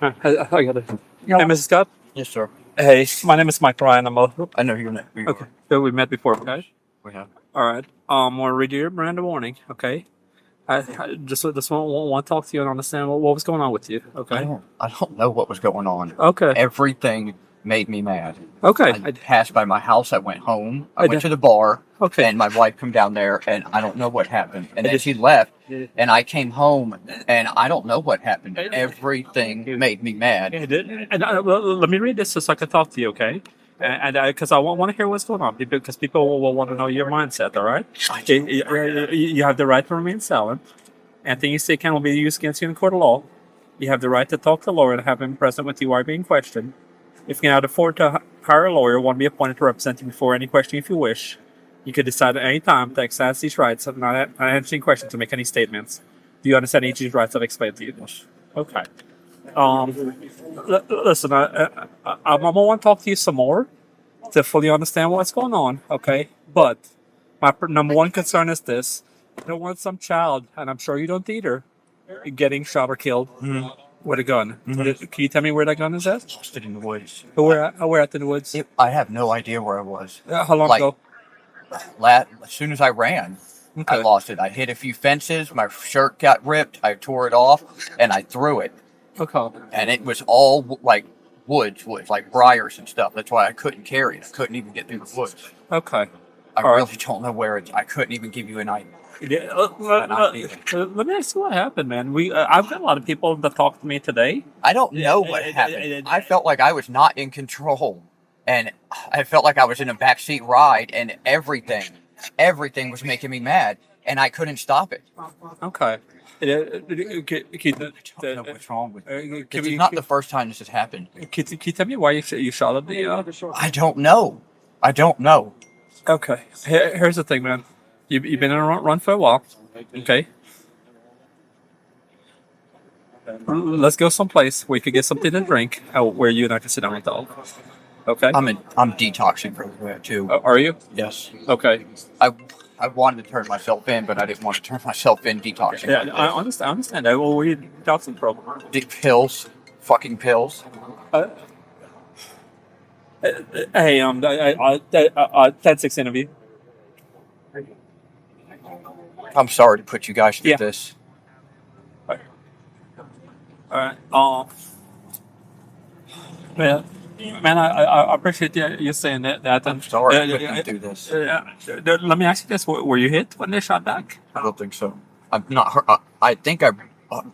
Speaker 2: I got it. Hey, Mrs. Scott.
Speaker 1: Yes, sir.
Speaker 2: Hey, my name is Mike Ryan. I'm a.
Speaker 1: I know you're not.
Speaker 2: Okay. So we met before, okay?
Speaker 1: We have.
Speaker 2: All right. I'm gonna read you your Miranda warning, okay? I just want to talk to you and understand what was going on with you, okay?
Speaker 1: I don't know what was going on.
Speaker 2: Okay.
Speaker 1: Everything made me mad.
Speaker 2: Okay.
Speaker 1: I passed by my house. I went home. I
Speaker 2: I
Speaker 1: went
Speaker 2: did-
Speaker 1: to the bar.
Speaker 2: Okay.
Speaker 1: And my wife come down there, and I don't know what happened. And then
Speaker 2: did-
Speaker 1: she left,
Speaker 2: Yeah.
Speaker 1: and I came home, and I don't know what happened. Everything made me mad.
Speaker 2: It did. And let me read this so I can talk to you, okay? And because I want to hear what's going on, because people will want to know your mindset. All right? You have the right to remain silent. Anything you say can be used against you in court of law. You have the right to talk to a lawyer and have him present with you while being questioned. If you cannot afford to hire a lawyer, one be appointed to represent you before any question if you wish. You can decide at any time to exercise these rights of not answering questions or make any statements. Do you understand each of these rights I've explained to you? Okay. Listen, I'm gonna want to talk to you some more to fully understand what's going on, okay? But my number one concern is this. I don't want some child, and I'm sure you don't either, getting shot or killed with a gun. Can you tell me where that gun is at?
Speaker 1: Lost it in the woods.
Speaker 2: Where at in the woods?
Speaker 1: I have no idea where I was.
Speaker 2: How long
Speaker 1: like-
Speaker 2: ago?
Speaker 1: As soon as I ran, I
Speaker 2: Okay.
Speaker 1: lost it. I hit a few fences. My shirt got ripped. I tore it off, and I threw it.
Speaker 2: Okay.
Speaker 1: And it was all like woods, like briars and stuff. That's why I couldn't carry it. I couldn't even get through the woods.
Speaker 2: Okay.
Speaker 1: I
Speaker 2: All right.
Speaker 1: really don't know where I couldn't even give you an idea.
Speaker 2: Yeah, let me ask you what happened, man. I've got a lot of people that talked to me today.
Speaker 1: I don't know what happened. I felt like I was not in control, and I felt like I was in a backseat ride, and everything was making me mad, and I couldn't stop it.
Speaker 2: Okay.
Speaker 1: I don't know what's wrong with me. This is not the first time this has happened.
Speaker 2: Can you tell me why you shot at the?
Speaker 1: I don't know.
Speaker 2: Okay. Here's the thing, man. You've been on a run for a while. Okay. Let's go someplace where you could get something to drink, where you and I can sit down and talk. Okay.
Speaker 1: I'm detoxing from that too.
Speaker 2: Are you?
Speaker 1: Yes.
Speaker 2: Okay.
Speaker 1: I wanted to turn myself in, but I didn't want to turn myself in detoxing.
Speaker 2: Yeah, I understand that. Well, we detoxing from.
Speaker 1: Pills, fucking pills.
Speaker 2: Hey, 10-6 interview.
Speaker 1: I'm sorry to put you guys through
Speaker 2: Yeah.
Speaker 1: this.
Speaker 2: All right. Man, I appreciate you saying that.
Speaker 1: I'm sorry to put you through this.
Speaker 2: Let me ask you this: were you hit when they shot back?
Speaker 1: I don't think so. I'm not hurt. I think I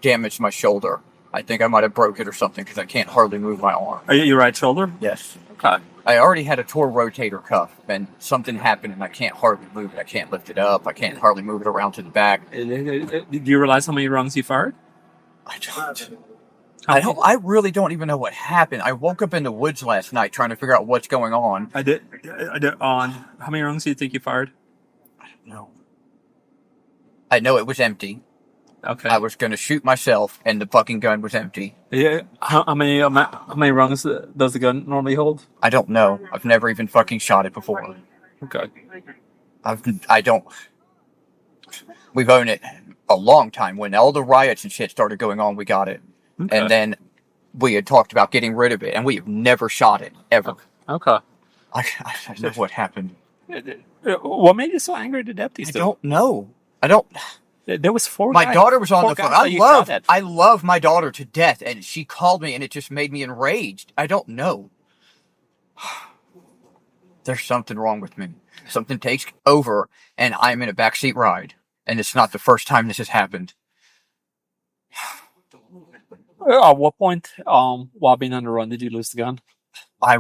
Speaker 1: damaged my shoulder. I think I might have broke it or something because I can't hardly move my arm.
Speaker 2: Are you your right shoulder?
Speaker 1: Yes.
Speaker 2: Okay.
Speaker 1: I already had a torn rotator cuff, and something happened, and I can't hardly move it. I can't lift it up. I can't hardly move it around to the back.
Speaker 2: Do you realize how many rounds you fired?
Speaker 1: I don't. I really don't even know what happened. I woke up in the woods last night trying to figure out what's going on.
Speaker 2: I did. On how many rounds do you think you fired?
Speaker 1: No. I know it was empty.
Speaker 2: Okay.
Speaker 1: I was going to shoot myself, and the fucking gun was empty.
Speaker 2: Yeah. How many rounds does the gun normally hold?
Speaker 1: I don't know. I've never even fucking shot it before.
Speaker 2: Okay.
Speaker 1: I don't. We've owned it a long time. When all the riots and shit started going on, we got it.
Speaker 2: Okay.
Speaker 1: And then we had talked about getting rid of it, and we have never shot it, ever.
Speaker 2: Okay.
Speaker 1: I don't know what happened.
Speaker 2: What made you so angry at the deputies?
Speaker 1: I don't know. I don't.
Speaker 2: There was four.
Speaker 1: My daughter was on
Speaker 2: four
Speaker 1: the phone.
Speaker 2: guys that you shot at.
Speaker 1: I love my daughter to death, and she called me, and it just made me enraged. I don't know. There's something wrong with me. Something takes over, and I'm in a backseat ride, and it's not the first time this has happened.
Speaker 2: At what point, while being on the run, did you lose the gun?
Speaker 1: I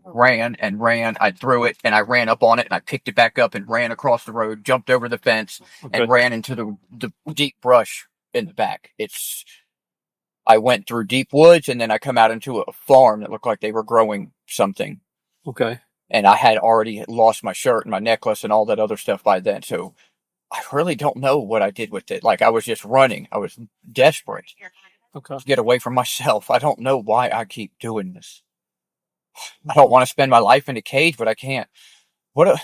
Speaker 1: ran and ran. I threw it, and I ran up on it, and I picked it back up and ran across the road, jumped over the fence,
Speaker 2: Okay.
Speaker 1: and ran into the deep brush in the back. I went through deep woods, and then I come out into a farm that looked like they were growing something.
Speaker 2: Okay.
Speaker 1: And I had already lost my shirt and my necklace and all that other stuff by then. So I really don't know what I did with it. Like, I was just running. I was desperate
Speaker 2: Okay.
Speaker 1: to get away from myself. I don't know why I keep doing this. I don't want to spend my life in a cage, but I can't.
Speaker 2: Which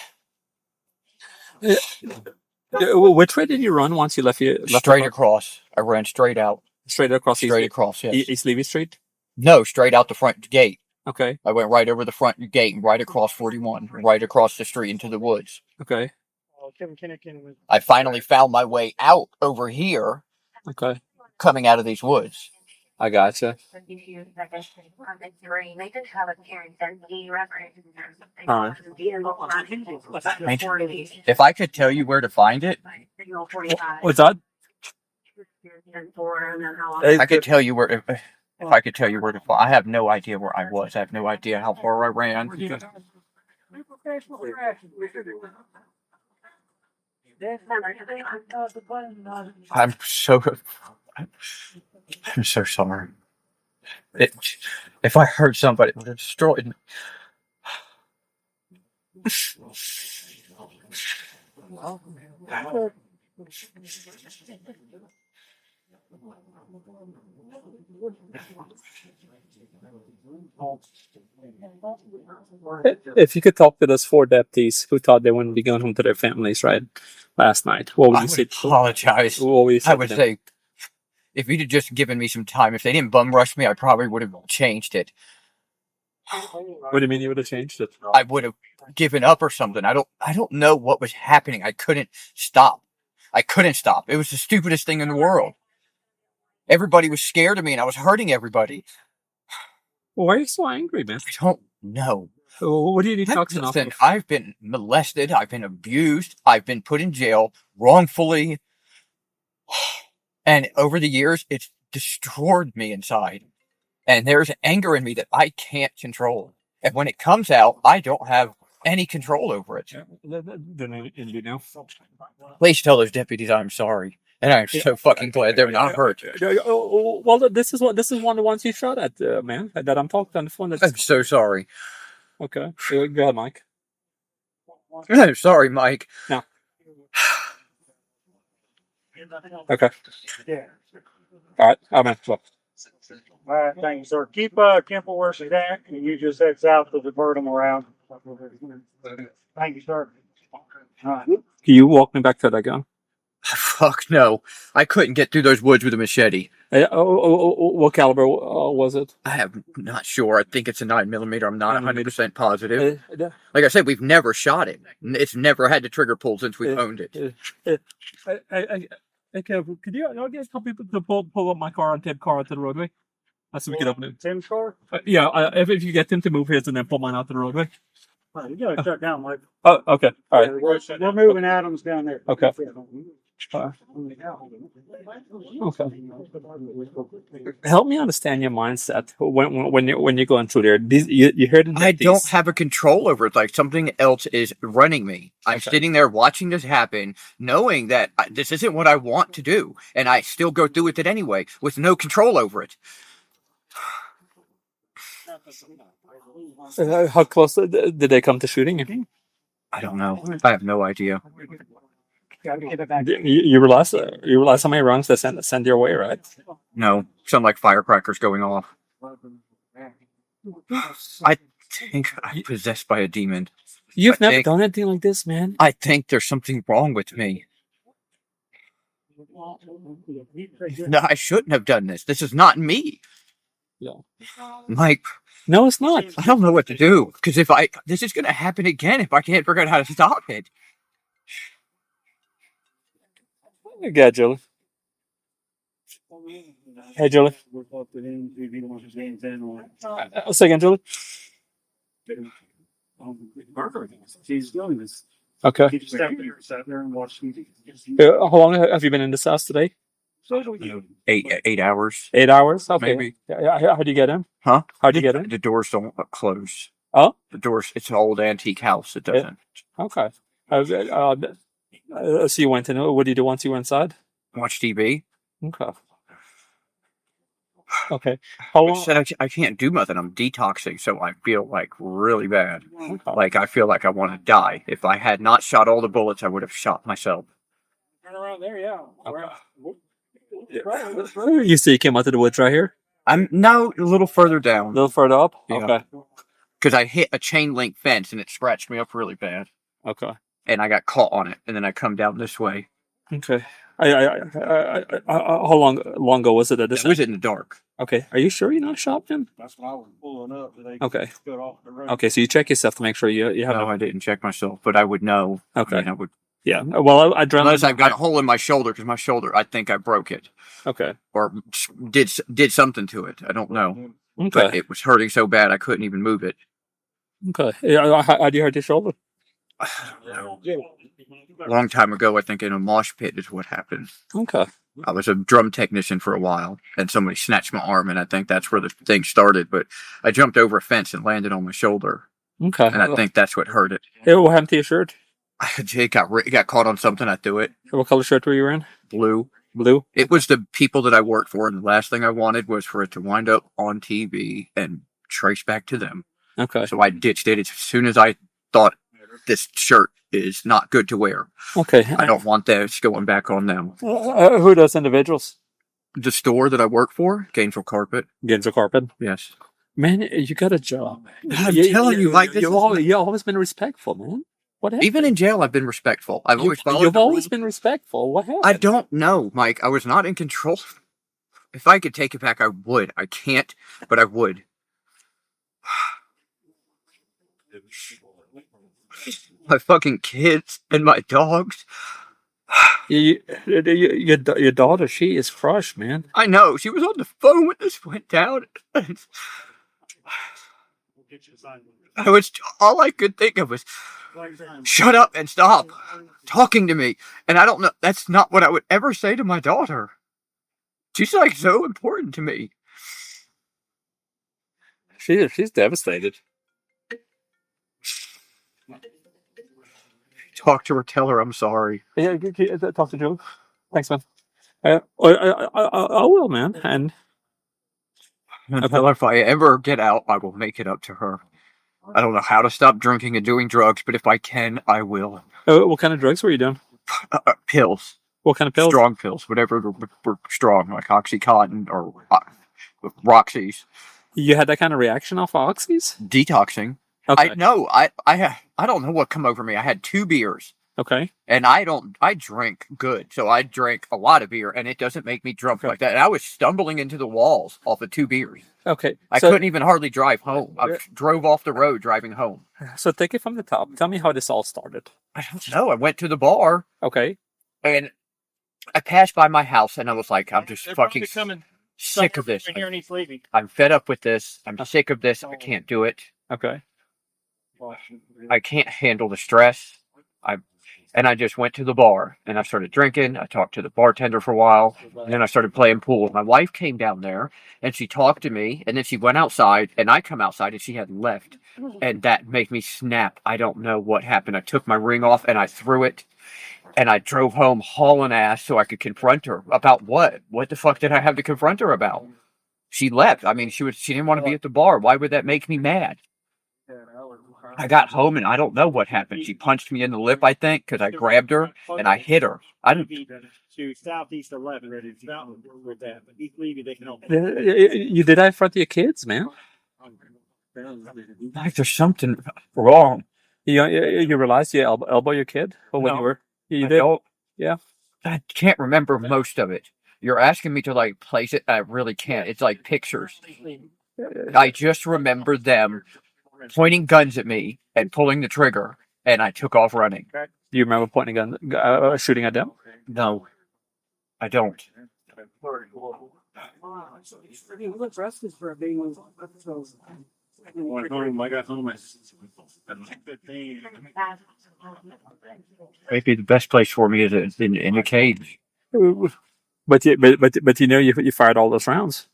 Speaker 2: way did you run once you left
Speaker 1: Straight across. I ran straight out.
Speaker 2: Straight across
Speaker 1: Straight across, yes.
Speaker 2: East Levy Street?
Speaker 1: No, straight out the front gate.
Speaker 7: Okay.
Speaker 1: I went right over the front gate and right across 41, right across the street into the woods.
Speaker 7: Okay.
Speaker 1: I finally found my way out over here,
Speaker 7: Okay.
Speaker 1: coming out of these woods.
Speaker 7: I gotcha. Alright.
Speaker 1: If I could tell you where to find it,
Speaker 7: What's that?
Speaker 1: I could tell you where. If I could tell you where to find, I have no idea where I was. I have no idea how far I ran. I'm so sorry. If I hurt somebody, it would have destroyed me.
Speaker 7: If you could talk to those 4 deputies who thought they wouldn't be going home to their families, right, last night, what would
Speaker 1: I
Speaker 7: you
Speaker 1: would
Speaker 7: say?
Speaker 1: apologize.
Speaker 7: What would you say?
Speaker 1: I would say, if you'd have just given me some time, if they didn't bum rush me, I probably would have changed it.
Speaker 7: What do you mean you would have changed it?
Speaker 1: I would have given up or something. I don't know what was happening. I couldn't stop. It was the stupidest thing in the world. Everybody was scared of me and I was hurting everybody.
Speaker 7: Why are you so angry, man?
Speaker 1: I don't know.
Speaker 7: What do you need toxin off
Speaker 1: Listen,
Speaker 7: of?
Speaker 1: I've been molested. I've been abused. I've been put in jail wrongfully. And over the years, it's destroyed me inside. And there's anger in me that I can't control. And when it comes out, I don't have any control over it. Please tell those deputies I'm sorry. And I'm so fucking glad they're not hurt.
Speaker 7: Well, this is one of the ones you shot at, man. That I'm talking on the phone.
Speaker 1: I'm so sorry.
Speaker 7: Okay. Go ahead, Mike.
Speaker 1: I'm sorry, Mike.
Speaker 7: No. Okay.
Speaker 8: Yeah.
Speaker 7: All right. Oh, man. Well.
Speaker 8: All right, thank you, sir. Keep Temple where she's at, and you just head south to divert them around. Thank you, sir. All right.
Speaker 7: Can you walk me back to that gun?
Speaker 1: Fuck no. I couldn't get through those woods with a machete.
Speaker 7: What caliber was it?
Speaker 1: I'm not sure. I think it's a 9mm. I'm not 100% positive. Like I said, we've never shot it. It's never had the trigger pull since we've owned it.
Speaker 7: Okay, could you get a couple people to pull up my car and take car out to the roadway? So we can open it.
Speaker 8: Tim's car?
Speaker 7: If you get him to move his and then pull mine out to the roadway.
Speaker 8: Oh, you gotta shut down, Mike.
Speaker 7: Oh, okay. All right.
Speaker 8: We're moving Adams down there.
Speaker 7: Okay. Okay. Help me understand your mindset when you're going through there. You heard
Speaker 1: I don't have a control over it. Like something else is running me. I'm sitting there watching this happen, knowing that this isn't what I want to do, and I still go through with it anyway, with no control over it.
Speaker 7: How close did they come to shooting you?
Speaker 1: I don't know. I have no idea.
Speaker 7: You realize how many rounds they send your way, right?
Speaker 1: No, sound like firecrackers going off. I think I'm possessed by a demon.
Speaker 7: You've never done anything like this, man.
Speaker 1: I think there's something wrong with me. No, I shouldn't have done this. This is not me.
Speaker 7: Yeah.
Speaker 1: Mike.
Speaker 7: No, it's not.
Speaker 1: I don't know what to do. Because this is going to happen again if I can't figure out how to stop it.
Speaker 7: Yeah, Julie. Hey, Julie. Second, Julie.
Speaker 8: She's doing this.
Speaker 7: Okay.
Speaker 8: She just sat there and watched TV.
Speaker 7: How long have you been in this house today?
Speaker 1: 8 hours.
Speaker 7: 8 hours? Okay.
Speaker 1: Maybe.
Speaker 7: How do you get in?
Speaker 1: Huh?
Speaker 7: How'd you get in?
Speaker 1: The doors don't close.
Speaker 7: Oh?
Speaker 1: The doors, it's an old antique house. It doesn't.
Speaker 7: Okay. So you went in. What do you do once you went inside?
Speaker 1: Watch TV.
Speaker 7: Okay. Okay. How long?
Speaker 1: Said I can't do nothing. I'm detoxing, so I feel like really bad.
Speaker 7: Okay.
Speaker 1: Like I feel like I want to die. If I had not shot all the bullets, I would have shot myself.
Speaker 8: Turn around there, yeah.
Speaker 7: Okay. You see, you came out of the woods right here.
Speaker 1: I'm now a little further down.
Speaker 7: A little further up.
Speaker 1: Yeah.
Speaker 7: Okay.
Speaker 1: Because I hit a chain link fence and it scratched me up really bad.
Speaker 7: Okay.
Speaker 1: And I got caught on it, and then I come down this way.
Speaker 7: Okay. How long ago was it at this?
Speaker 1: It was in the dark.
Speaker 7: Okay, are you sure you're not shopping?
Speaker 8: That's when I was pulling up. They
Speaker 7: Okay.
Speaker 8: got off the road.
Speaker 7: Okay, so you check yourself to make sure you have.
Speaker 1: No, I didn't check myself, but I would know.
Speaker 7: Okay.
Speaker 1: I mean, I would,
Speaker 7: Yeah. Well, I
Speaker 1: unless I've got a hole in my shoulder, because my shoulder, I think I broke it
Speaker 7: Okay.
Speaker 1: or did something to it. I don't know,
Speaker 7: Okay.
Speaker 1: but it was hurting so bad I couldn't even move it.
Speaker 7: Okay. Yeah. How do you hurt your shoulder?
Speaker 1: A long time ago, I think in a mosh pit is what happened.
Speaker 7: Okay.
Speaker 1: I was a drum technician for a while, and somebody snatched my arm, and I think that's where the thing started. But I jumped over a fence and landed on my shoulder,
Speaker 7: Okay.
Speaker 1: and I think that's what hurt it.
Speaker 7: Hey, what happened to your shirt?
Speaker 1: It got caught on something. I threw it.
Speaker 7: What color shirt were you wearing?
Speaker 1: Blue.
Speaker 7: Blue.
Speaker 1: It was the people that I worked for, and the last thing I wanted was for it to wind up on TV and trace back to them.
Speaker 7: Okay.
Speaker 1: So I ditched it as soon as I thought this shirt is not good to wear.
Speaker 7: Okay.
Speaker 1: I don't want this going back on them.
Speaker 7: Who are those individuals?
Speaker 1: The store that I work for, Gainesville Carpet.
Speaker 7: Gainesville Carpet.
Speaker 1: Yes.
Speaker 7: Man, you got a job.
Speaker 1: I'm telling you, Mike,
Speaker 7: you've always been respectful, man. What happened?
Speaker 1: Even in jail, I've been respectful. I've always followed
Speaker 7: You've
Speaker 1: the
Speaker 7: always
Speaker 1: rules.
Speaker 7: been respectful. What happened?
Speaker 1: I don't know, Mike. I was not in control. If I could take it back, I would. I can't, but I would. My fucking kids and my dogs.
Speaker 7: Your daughter, she is crushed, man.
Speaker 1: I know. She was on the phone when this went down. All I could think of was, shut up and stop talking to me. And I don't know. That's not what I would ever say to my daughter. She's like so important to me.
Speaker 7: She's devastated.
Speaker 1: Talk to her. Tell her I'm sorry.
Speaker 7: Yeah, talk to Joe. Thanks, man. I will, man. And
Speaker 1: Tell her if I ever get out, I will make it up to her. I don't know how to stop drinking and doing drugs, but if I can, I will.
Speaker 7: what kind of drugs were you doing?
Speaker 1: Pills.
Speaker 7: What kind of pills?
Speaker 1: Strong pills, whatever were strong, like Oxycontin or Roxy's.
Speaker 7: You had that kind of reaction off Oxys?
Speaker 1: Detoxing.
Speaker 7: Okay.
Speaker 1: I know. I don't know what come over me. I had 2 beers.
Speaker 7: Okay.
Speaker 1: And I drink good. So I drank a lot of beer, and it doesn't make me drunk like that. And I was stumbling into the walls off of 2 beers.
Speaker 7: Okay.
Speaker 1: I couldn't even hardly drive home. I drove off the road driving home.
Speaker 7: So take it from the top. Tell me how this all started.
Speaker 1: I don't know. I went to the bar,
Speaker 7: Okay.
Speaker 1: and I passed by my house, and I was like, I'm just fucking sick of this.
Speaker 8: Here and he's leaving.
Speaker 1: I'm fed up with this. I'm sick of this. I can't do it.
Speaker 7: Okay.
Speaker 1: I can't handle the stress. And I just went to the bar and I started drinking. I talked to the bartender for a while. And then I started playing pool. My wife came down there and she talked to me. And then she went outside and I come outside and she had left. And that made me snap. I don't know what happened. I took my ring off and I threw it. And I drove home hauling ass so I could confront her. About what? What the fuck did I have to confront her about? She left. I mean, she didn't want to be at the bar. Why would that make me mad? I got home and I don't know what happened. She punched me in the lip, I think, because I grabbed her and I hit her.
Speaker 8: To southeast 11 with that, but he's leaving. They can help.
Speaker 7: You did that in front of your kids, man.
Speaker 1: Like there's something wrong.
Speaker 7: You realized you elbow your kid? Or when
Speaker 1: No.
Speaker 7: you were? You
Speaker 1: I
Speaker 7: did?
Speaker 1: don't-
Speaker 7: Yeah.
Speaker 1: I can't remember most of it. You're asking me to like place it. I really can't. It's like pictures. I just remember them pointing guns at me and pulling the trigger, and I took off running.
Speaker 7: Do you remember pointing a gun, shooting at them?
Speaker 1: No, I don't.
Speaker 8: I got home at
Speaker 1: Maybe the best place for me is in a cage.
Speaker 7: But you know you fired all those rounds.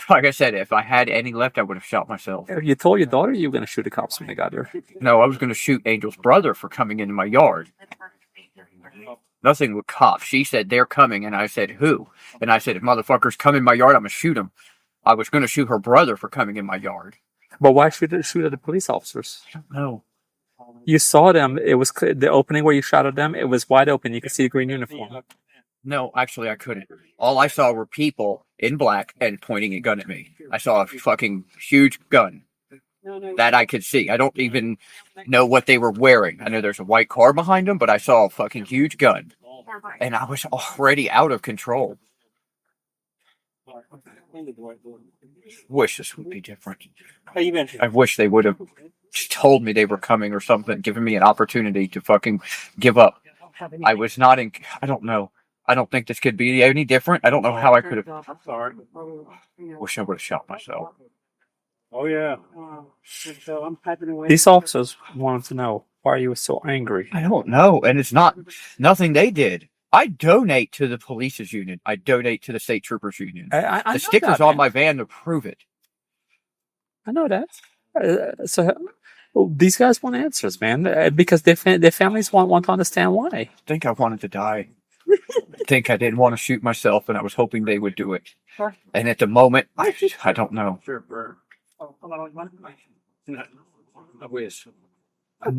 Speaker 1: Like I said, if I had any left, I would have shot myself.
Speaker 7: You told your daughter you were going to shoot the cops when they got there.
Speaker 1: No, I was going to shoot Angel's brother for coming into my yard. Nothing with cops. She said they're coming, and I said who? And I said if motherfuckers come in my yard, I'm gonna shoot them. I was gonna shoot her brother for coming in my yard.
Speaker 7: But why shoot at the police officers?
Speaker 1: No,
Speaker 7: You saw them. It was the opening where you shot at them. It was wide open. You could see the green uniform.
Speaker 1: no, actually I couldn't. All I saw were people in black and pointing a gun at me. I saw a fucking huge gun that I could see. I don't even know what they were wearing. I know there's a white car behind them, but I saw a fucking huge gun. and I was already out of control. Wish this would be different.
Speaker 8: How you been?
Speaker 1: I wish they would have told me they were coming or something, given me an opportunity to fucking give up. I was not in. I don't know. I don't think this could be any different. I don't know how I could have.
Speaker 8: I'm sorry.
Speaker 1: Wish I would have shot myself.
Speaker 8: Oh yeah. So I'm typing away.
Speaker 7: These officers wanted to know why you were so angry.
Speaker 1: I don't know, and it's nothing they did. I donate to the police's union. I donate to the state troopers union.
Speaker 7: I
Speaker 1: The
Speaker 7: know
Speaker 1: stickers
Speaker 7: that,
Speaker 1: on
Speaker 7: man.
Speaker 1: my van to prove it.
Speaker 7: I know that. These guys want answers, man, because their families want to understand why.
Speaker 1: I think I wanted to die. I think I didn't want to shoot myself, and I was hoping they would do it. And at the moment, I don't know.
Speaker 8: I wish.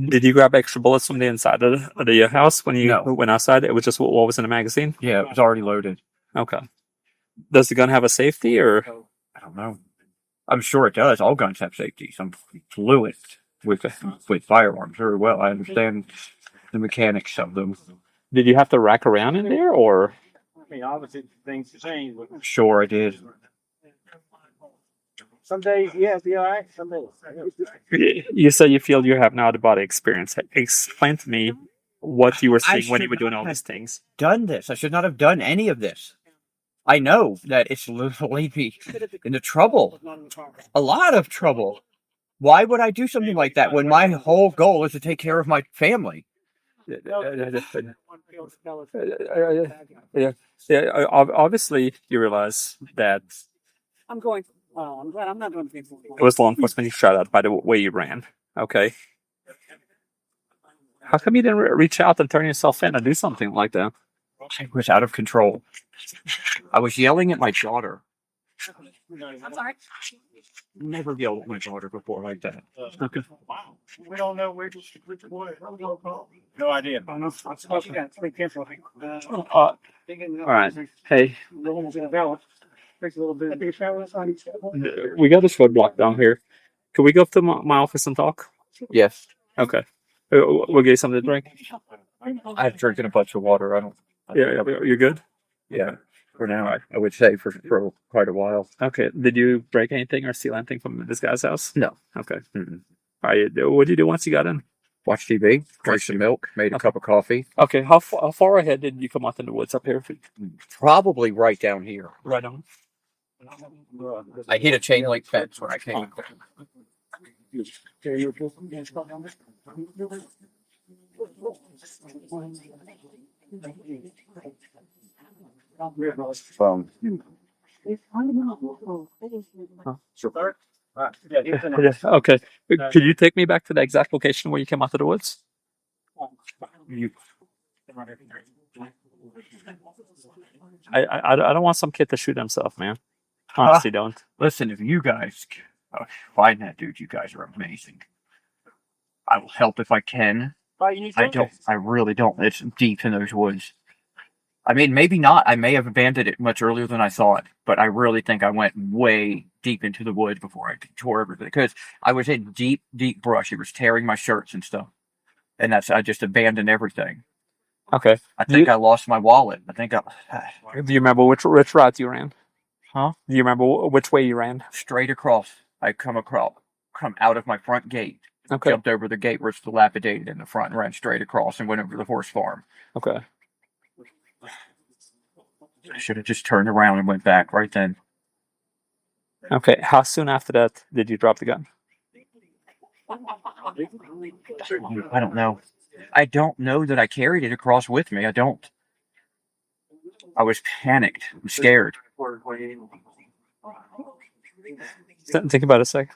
Speaker 7: Did you grab extra bullets from the inside of the house when you
Speaker 1: No.
Speaker 7: went outside? It was just what was in the magazine?
Speaker 1: Yeah, it was already loaded.
Speaker 7: Okay. Does the gun have a safety or?
Speaker 1: I don't know. I'm sure it does. All guns have safeties. I'm fluent with firearms very well. I understand the mechanics of them.
Speaker 7: Did you have to rack around in there or?
Speaker 8: I mean, obviously things change, but
Speaker 1: Sure, I did.
Speaker 8: some days, yeah, be all right. Some days.
Speaker 7: You said you feel you have an out of body experience. Explain to me what you were seeing when you were doing all these things.
Speaker 1: Done this. I should not have done any of this. I know that it's literally me into trouble. A lot of trouble. Why would I do something like that when my whole goal is to take care of my family?
Speaker 7: Obviously, you realize that
Speaker 6: I'm going. I'm glad I'm not doing things.
Speaker 7: it was law enforcement you shot at by the way you ran. Okay. How come you didn't reach out and turn yourself in and do something like that?
Speaker 1: I was out of control. I was yelling at my daughter.
Speaker 6: I'm sorry.
Speaker 1: Never yelled at my daughter before like that.
Speaker 7: Okay.
Speaker 8: Wow. We don't know which boy. No idea. I know. I'm supposed to be careful.
Speaker 7: All right. Hey,
Speaker 8: Takes a little bit.
Speaker 7: we got this roadblock down here. Can we go up to my office and talk?
Speaker 1: Yes.
Speaker 7: Okay. We'll get you something to drink.
Speaker 1: I've drinking a bunch of water. I don't.
Speaker 7: Yeah, you're good.
Speaker 1: Yeah. For now, I would say for quite a while.
Speaker 7: Okay. Did you break anything or steal anything from this guy's house?
Speaker 1: No.
Speaker 7: Okay.
Speaker 1: Mm-mm.
Speaker 7: All right. What did you do once you got in?
Speaker 1: Watch TV, drink some milk, made a cup of coffee.
Speaker 7: Okay. How far ahead did you come out in the woods up here?
Speaker 1: Probably right down here.
Speaker 7: Right on.
Speaker 1: I hit a chain link fence when I came.
Speaker 7: Okay. Could you take me back to the exact location where you came out of the woods? I don't want some kid to shoot himself, man. Honestly, don't.
Speaker 1: Listen, if you guys find that dude, you guys are amazing. I will help if I can. I don't. I really don't. It's deep in those woods. I mean, maybe not. I may have abandoned it much earlier than I thought, but I really think I went way deep into the woods before I tore everything because I was in deep, deep brush. It was tearing my shirts and stuff, and I just abandoned everything.
Speaker 7: Okay.
Speaker 1: I think I lost my wallet. I think
Speaker 7: Do you remember which route you ran?
Speaker 1: Huh?
Speaker 7: Do you remember which way you ran?
Speaker 1: Straight across. I come out of my front gate.
Speaker 7: Okay.
Speaker 1: Jumped over the gate where it's dilapidated in the front, and ran straight across and went over the horse farm.
Speaker 7: Okay.
Speaker 1: I should have just turned around and went back right then.
Speaker 7: Okay. How soon after that did you drop the gun?
Speaker 1: I don't know. I don't know that I carried it across with me. I don't. I was panicked. I'm scared.
Speaker 7: Think about it a sec.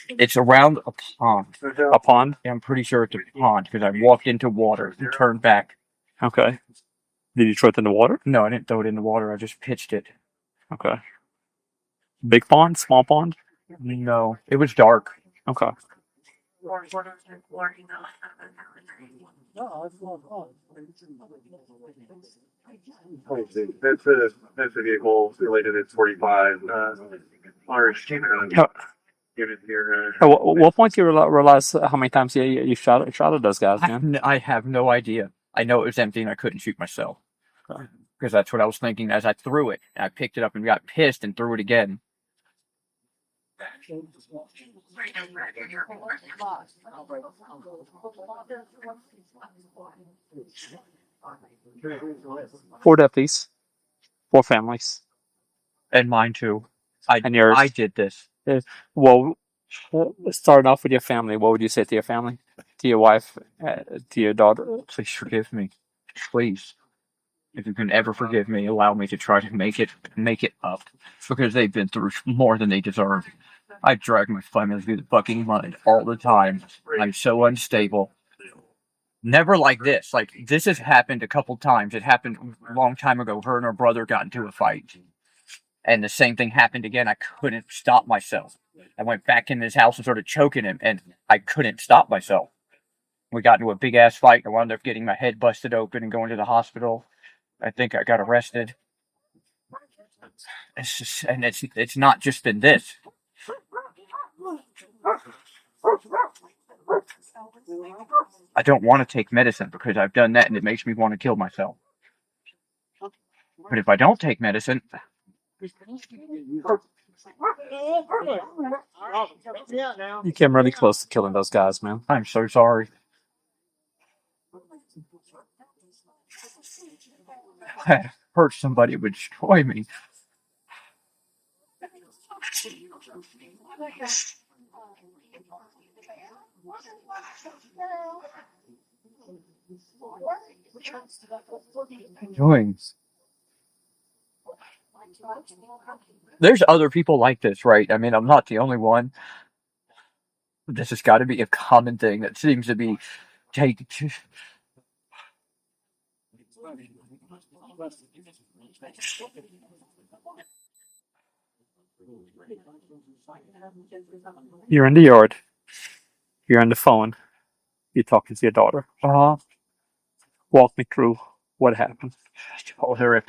Speaker 1: It's around a pond.
Speaker 7: A pond?
Speaker 1: Yeah, I'm pretty sure it's a pond because I walked into water and turned back.
Speaker 7: Okay. Did you throw it in the water?
Speaker 1: No, I didn't throw it in the water. I just pitched it.
Speaker 7: Okay. Big pond? Small pond?
Speaker 1: No, it was dark.
Speaker 7: Okay.
Speaker 9: That's a vehicle related at 45.
Speaker 7: At what point do you realize how many times you shot at those guys, man?
Speaker 1: I have no idea. I know it was empty and I couldn't shoot myself. Because that's what I was thinking as I threw it. I picked it up and got pissed and threw it again.
Speaker 7: Four deputies, four families,
Speaker 1: And mine too.
Speaker 7: and yours.
Speaker 1: I did this.
Speaker 7: Well, starting off with your family, what would you say to your family, to your wife, to your daughter?
Speaker 1: Please forgive me. Please. If you can ever forgive me, allow me to try to make it up. Because they've been through more than they deserve. I drag my family through the fucking mud all the time. I'm so unstable. Never like this. Like, this has happened a couple times. It happened a long time ago. Her and her brother got into a fight. And the same thing happened again. I couldn't stop myself. I went back in his house and started choking him, and I couldn't stop myself. We got into a big-ass fight. I wound up getting my head busted open and going to the hospital. I think I got arrested. It's not just been this. I don't want to take medicine because I've done that and it makes me want to kill myself. But if I don't take medicine,
Speaker 7: You came really close to killing those guys, man.
Speaker 1: I'm so sorry. Hurt somebody would destroy me. Doing. There's other people like this, right? I mean, I'm not the only one. This has got to be a common thing that seems to be taken.
Speaker 7: You're in the yard. You're on the phone. You're talking to your daughter. Walk me through what happened.
Speaker 1: I told her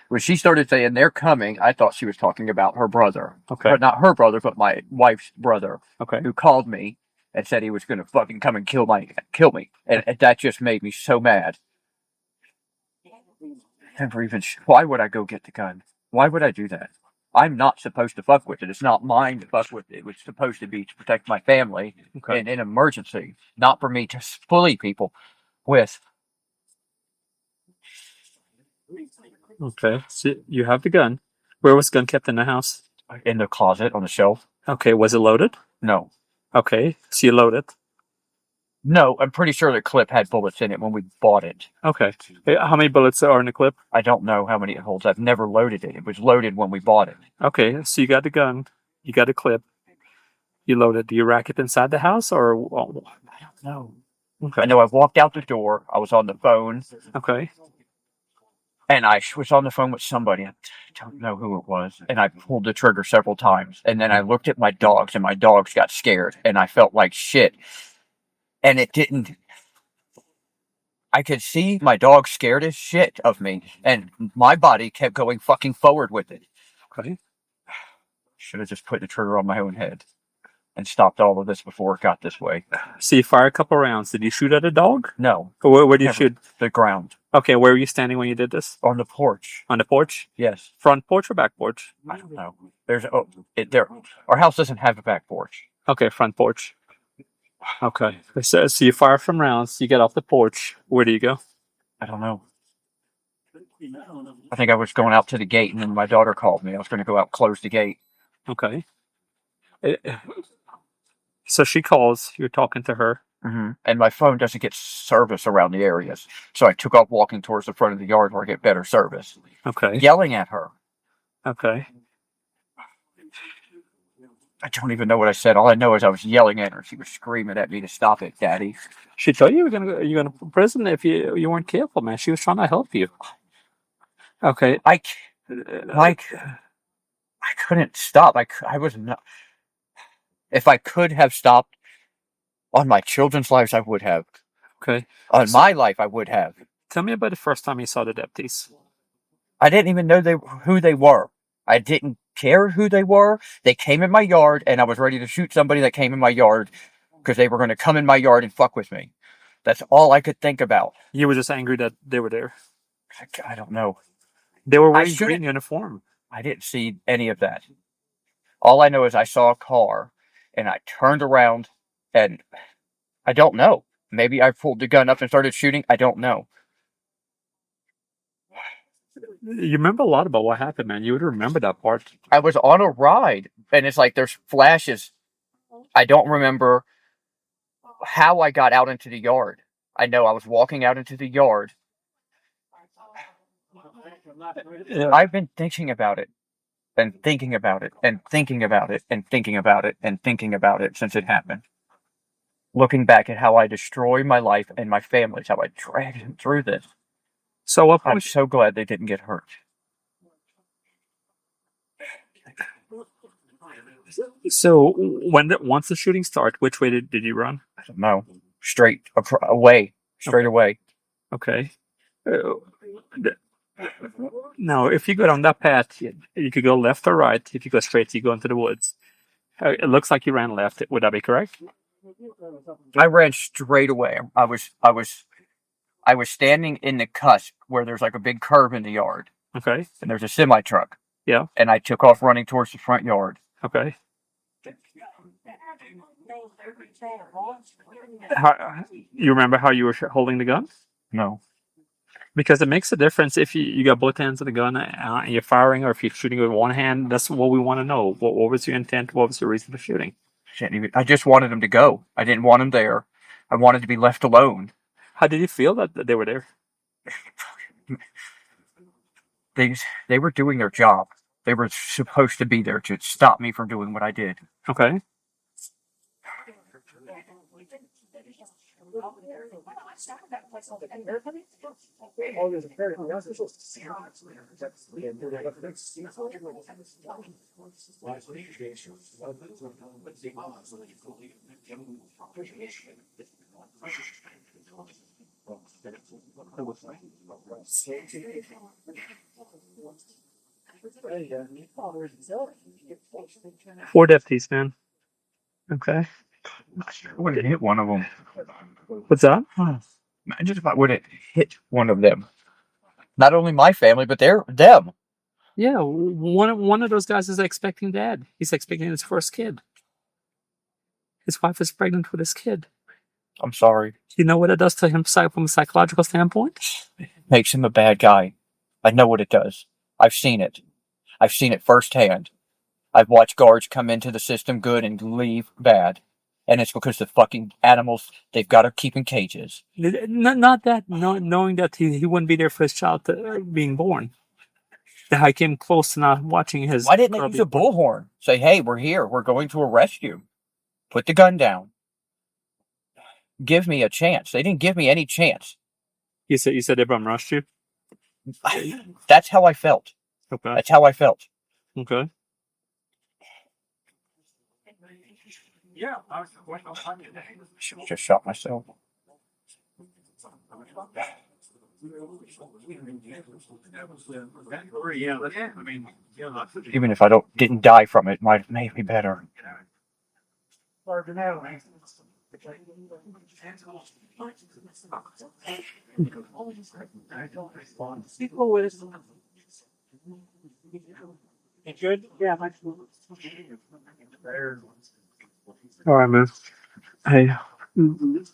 Speaker 1: when she started saying they're coming, I thought she was talking about her brother.
Speaker 7: Okay.
Speaker 1: But not her brother, but my wife's brother.
Speaker 7: Okay.
Speaker 1: Who called me and said he was going to fucking come and kill me. And that just made me so mad. Never even. Why would I go get the gun? Why would I do that? I'm not supposed to fuck with it. It's not mine to fuck with it. It was supposed to be to protect my family in an emergency, not for me to bully people with.
Speaker 7: Okay. So you have the gun. Where was the gun kept in the house?
Speaker 1: In the closet on the shelf.
Speaker 7: Okay. Was it loaded?
Speaker 1: No.
Speaker 7: Okay. So you load it.
Speaker 1: No, I'm pretty sure the clip had bullets in it when we bought it.
Speaker 7: Okay. How many bullets are in the clip?
Speaker 1: I don't know how many it holds. I've never loaded it. It was loaded when we bought it.
Speaker 7: Okay. So you got the gun. You got a clip. You load it. Do you rack it inside the house or?
Speaker 1: I don't know. Okay. I know I walked out the door. I was on the phone.
Speaker 7: Okay.
Speaker 1: And I was on the phone with somebody. I don't know who it was. And I pulled the trigger several times. And then I looked at my dogs, and my dogs got scared. And I felt like shit. And it didn't. I could see my dog scared as shit of me. And my body kept going fucking forward with it.
Speaker 7: Okay.
Speaker 1: Should have just put the trigger on my own head. And stopped all of this before it got this way.
Speaker 7: So you fire a couple rounds. Did you shoot at a dog?
Speaker 1: No.
Speaker 7: Or where did you shoot?
Speaker 1: The ground.
Speaker 7: Okay, where were you standing when you did this?
Speaker 1: On the porch.
Speaker 7: On the porch?
Speaker 1: Yes.
Speaker 7: Front porch or back porch?
Speaker 1: I don't know. Our house doesn't have a back porch.
Speaker 7: Okay, front porch. Okay. So you fire some rounds, you get off the porch. Where do you go?
Speaker 1: I don't know. I think I was going out to the gate, and then my daughter called me. I was going to go out and close the gate.
Speaker 7: Okay. So she calls, you're talking to her.
Speaker 1: Mm-hmm. And my phone doesn't get service around the areas. So I took off walking towards the front of the yard where I get better service.
Speaker 7: Okay.
Speaker 1: Yelling at her.
Speaker 7: Okay.
Speaker 1: I don't even know what I said. All I know is I was yelling at her. She was screaming at me to stop it, Daddy.
Speaker 7: She told you you're gonna prison if you weren't careful, man. She was trying to help you. Okay.
Speaker 1: I couldn't stop. I was not. If I could have stopped on my children's lives, I would have.
Speaker 7: Okay.
Speaker 1: On my life, I would have.
Speaker 7: Tell me about the first time you saw the deputies.
Speaker 1: I didn't even know who they were. I didn't care who they were. They came in my yard, and I was ready to shoot somebody that came in my yard because they were going to come in my yard and fuck with me. That's all I could think about.
Speaker 7: You were just angry that they were there.
Speaker 1: I don't know.
Speaker 7: They were
Speaker 1: I
Speaker 7: wearing
Speaker 1: shouldn't-
Speaker 7: green uniform.
Speaker 1: I didn't see any of that. All I know is I saw a car, and I turned around, and I don't know. Maybe I pulled the gun up and started shooting. I don't know.
Speaker 7: You remember a lot about what happened, man. You would remember that part.
Speaker 1: I was on a ride, and it's like there's flashes. I don't remember how I got out into the yard. I know I was walking out into the yard. I've been thinking about it, and thinking about it, and thinking about it, and thinking about it, and thinking about it since it happened. Looking back at how I destroyed my life and my family's, how I dragged them through this.
Speaker 7: So what
Speaker 1: I'm
Speaker 7: point?
Speaker 1: so glad they didn't get hurt.
Speaker 7: So once the shooting started, which way did you run?
Speaker 1: I don't know. Straight away. Straight away.
Speaker 7: Okay. Now, if you go down that path, you could go left or right. If you go straight, you go into the woods. It looks like you ran left. Would that be correct?
Speaker 1: I ran straight away. I was standing in the cusp where there's like a big curve in the yard,
Speaker 7: Okay.
Speaker 1: and there's a semi truck.
Speaker 7: Yeah.
Speaker 1: And I took off running towards the front yard.
Speaker 7: Okay. You remember how you were holding the gun?
Speaker 1: No.
Speaker 7: Because it makes a difference if you got both hands of the gun and you're firing, or if you're shooting with one hand. That's what we want to know. What was your intent? What was the reason for shooting?
Speaker 1: I just wanted them to go. I didn't want them there. I wanted to be left alone.
Speaker 7: How did you feel that they were there?
Speaker 1: They were doing their job. They were supposed to be there to stop me from doing what I did.
Speaker 7: Okay. Four deputies, man. Okay.
Speaker 1: I would have hit one of them.
Speaker 7: What's that?
Speaker 1: Imagine if I would have hit one of them. Not only my family, but them.
Speaker 7: Yeah, one of those guys is expecting dad. He's expecting his first kid. His wife is pregnant with his kid.
Speaker 1: I'm sorry.
Speaker 7: You know what it does to him from a psychological standpoint?
Speaker 1: Makes him a bad guy. I know what it does. I've seen it. I've seen it firsthand. I've watched guards come into the system good and leave bad. And it's because the fucking animals they've got to keep in cages.
Speaker 7: Not that, knowing that he wouldn't be there for his child being born. That I came close to not watching his.
Speaker 1: Why didn't they use a bullhorn? Say, hey, we're here. We're going to arrest you. Put the gun down. Give me a chance. They didn't give me any chance.
Speaker 7: You said everyone rushed you?
Speaker 1: That's how I felt.
Speaker 7: Okay.
Speaker 1: That's how I felt.
Speaker 7: Okay.
Speaker 1: Yeah, just shot myself. Even if I didn't die from it, it might have made me better.
Speaker 8: You good? Yeah.
Speaker 7: All right, man. Hey, let's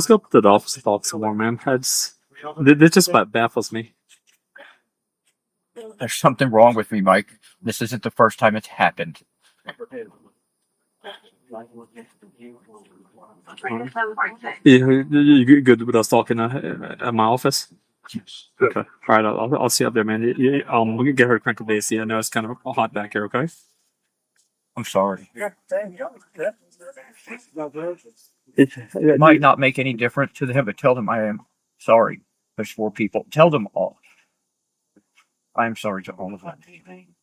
Speaker 7: go to the office and talk some more, man. This just about baffles me.
Speaker 1: There's something wrong with me, Mike. This isn't the first time it's happened.
Speaker 7: Yeah, you good with us talking at my office? Okay. All right, I'll see you up there, man. We can get her crank of AC. I know it's kind of hot back here. Okay.
Speaker 1: I'm sorry. It might not make any difference to them, but tell them I am sorry. There's 4 people. Tell them all. I am sorry to all of them.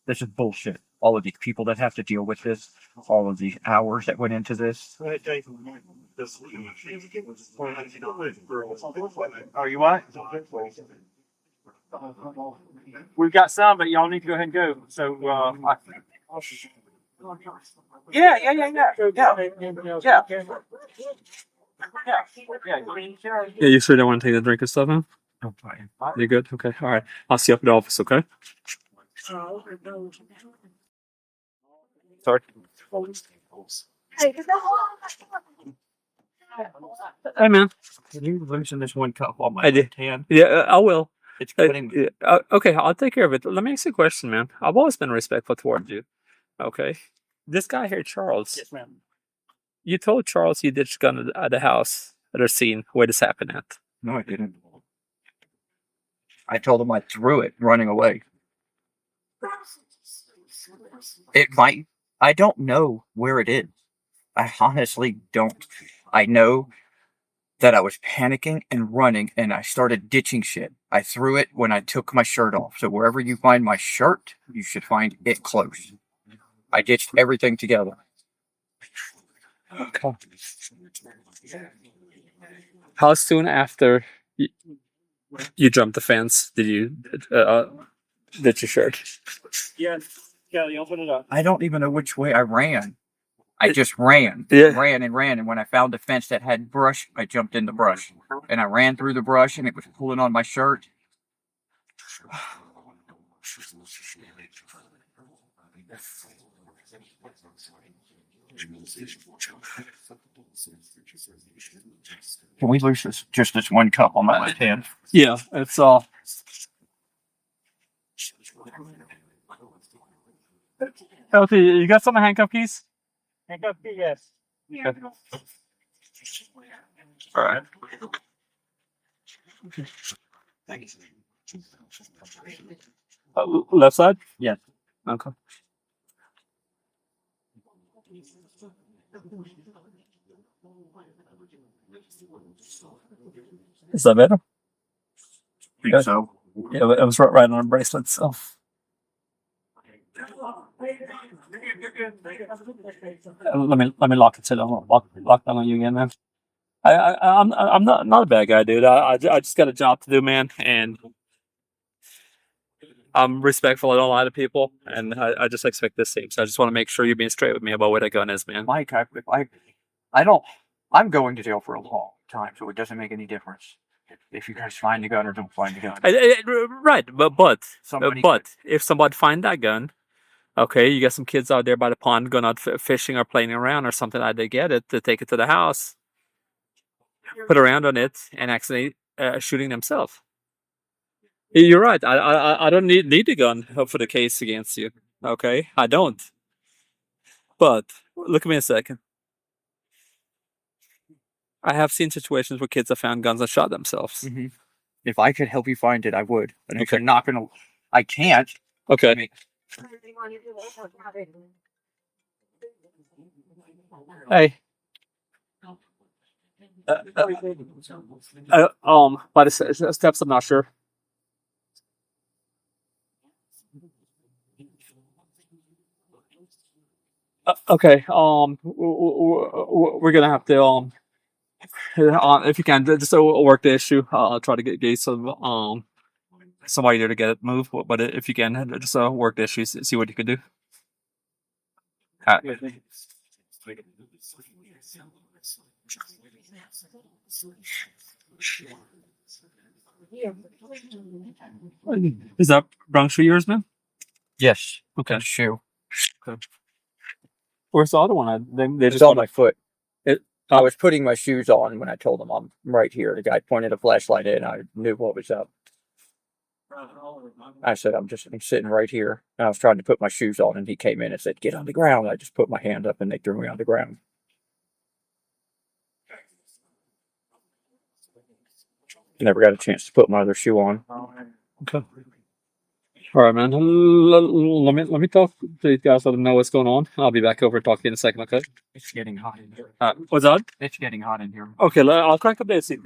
Speaker 1: This is bullshit. All of these people that have to deal with this, all of these hours that went into this.
Speaker 8: Are you what?
Speaker 7: We've got some, but y'all need to go ahead and go. So, yeah. Yeah, you sure don't want to take a drink and stuff, man? I'm fine. You good? Okay. All right. I'll see you up at the office, okay? Sorry. Hey, man.
Speaker 1: Can you loosen this one cup on my
Speaker 7: I did.
Speaker 1: hand?
Speaker 7: Yeah, I will.
Speaker 1: It's cutting me.
Speaker 7: Okay, I'll take care of it. Let me ask you a question, man. I've always been respectful towards you. Okay. This guy here, Charles.
Speaker 8: Yes, ma'am.
Speaker 7: You told Charles you ditched gun at the house at the scene where this happened at.
Speaker 1: No, I didn't. I told him I threw it running away. It might. I don't know where it is. I honestly don't. I know that I was panicking and running and I started ditching shit. I threw it when I took my shirt off. So wherever you find my shirt, you should find it close. I ditched everything together.
Speaker 7: Okay. How soon after you jumped the fence did you ditch your shirt?
Speaker 8: Yeah, Kelly, open it up.
Speaker 1: I don't even know which way I ran. I just ran, ran, and when I found a fence that had brush, I jumped in the brush. And I ran through the brush, and it was pulling on my shirt. Can we lose just this one cup on my left hand?
Speaker 7: Yeah, it's Healthy, you got some handcuff keys?
Speaker 8: Handcuff key, yes.
Speaker 7: Okay. All right.
Speaker 1: Thank you.
Speaker 7: Left side?
Speaker 1: Yes.
Speaker 7: Okay. Is that better?
Speaker 1: I think so.
Speaker 7: Yeah, it was right on the bracelet, so. Let me lock it so don't lock down on you again, man. I'm not a bad guy, dude. I just got a job to do, man, and I'm respectful. I don't lie to people, and I just expect the same. So I just want to make sure you're being straight with me about where that gun is, man.
Speaker 1: Mike, I don't. I'm going to jail for a long time, so it doesn't make any difference if you guys find the gun or don't find the gun.
Speaker 7: Right, but
Speaker 1: Somebody
Speaker 7: if somebody find that gun, okay, you got some kids out there by the pond going out fishing or playing around or something like they get it, to take it to the house, put around on it, and accidentally shooting themselves. You're right. I don't need the gun for the case against you. Okay, I don't. But look at me a second. I have seen situations where kids have found guns and shot themselves.
Speaker 1: Mm-hmm. If I could help you find it, I would. But if
Speaker 7: Okay.
Speaker 1: you're not gonna, I can't.
Speaker 7: Okay.
Speaker 1: I mean,
Speaker 7: Hey. By the steps, I'm not sure. Okay. We're gonna have to if you can just work the issue. I'll try to get some somebody there to get it moved. But if you can, just work the issue, see what you can do. Is that brown shoe yours, man?
Speaker 1: yes.
Speaker 7: Okay.
Speaker 1: Shoe.
Speaker 7: Okay. Where's the other one? They
Speaker 1: It's
Speaker 7: just
Speaker 1: on my foot.
Speaker 7: It-
Speaker 1: I was putting my shoes on when I told them I'm right here. The guy pointed a flashlight in. I knew what was up. I said, I'm sitting right here. And I was trying to put my shoes on, and he came in and said, "Get on the ground." I just put my hand up, and they threw me on the ground. Never got a chance to put my other shoe on.
Speaker 7: Okay. All right, man. Let me talk to these guys. Let them know what's going on. I'll be back over and talk to you in a second. Okay.
Speaker 1: It's getting hot in here.
Speaker 7: What's that?
Speaker 1: It's getting hot in here.
Speaker 7: Okay. I'll crank up the AC.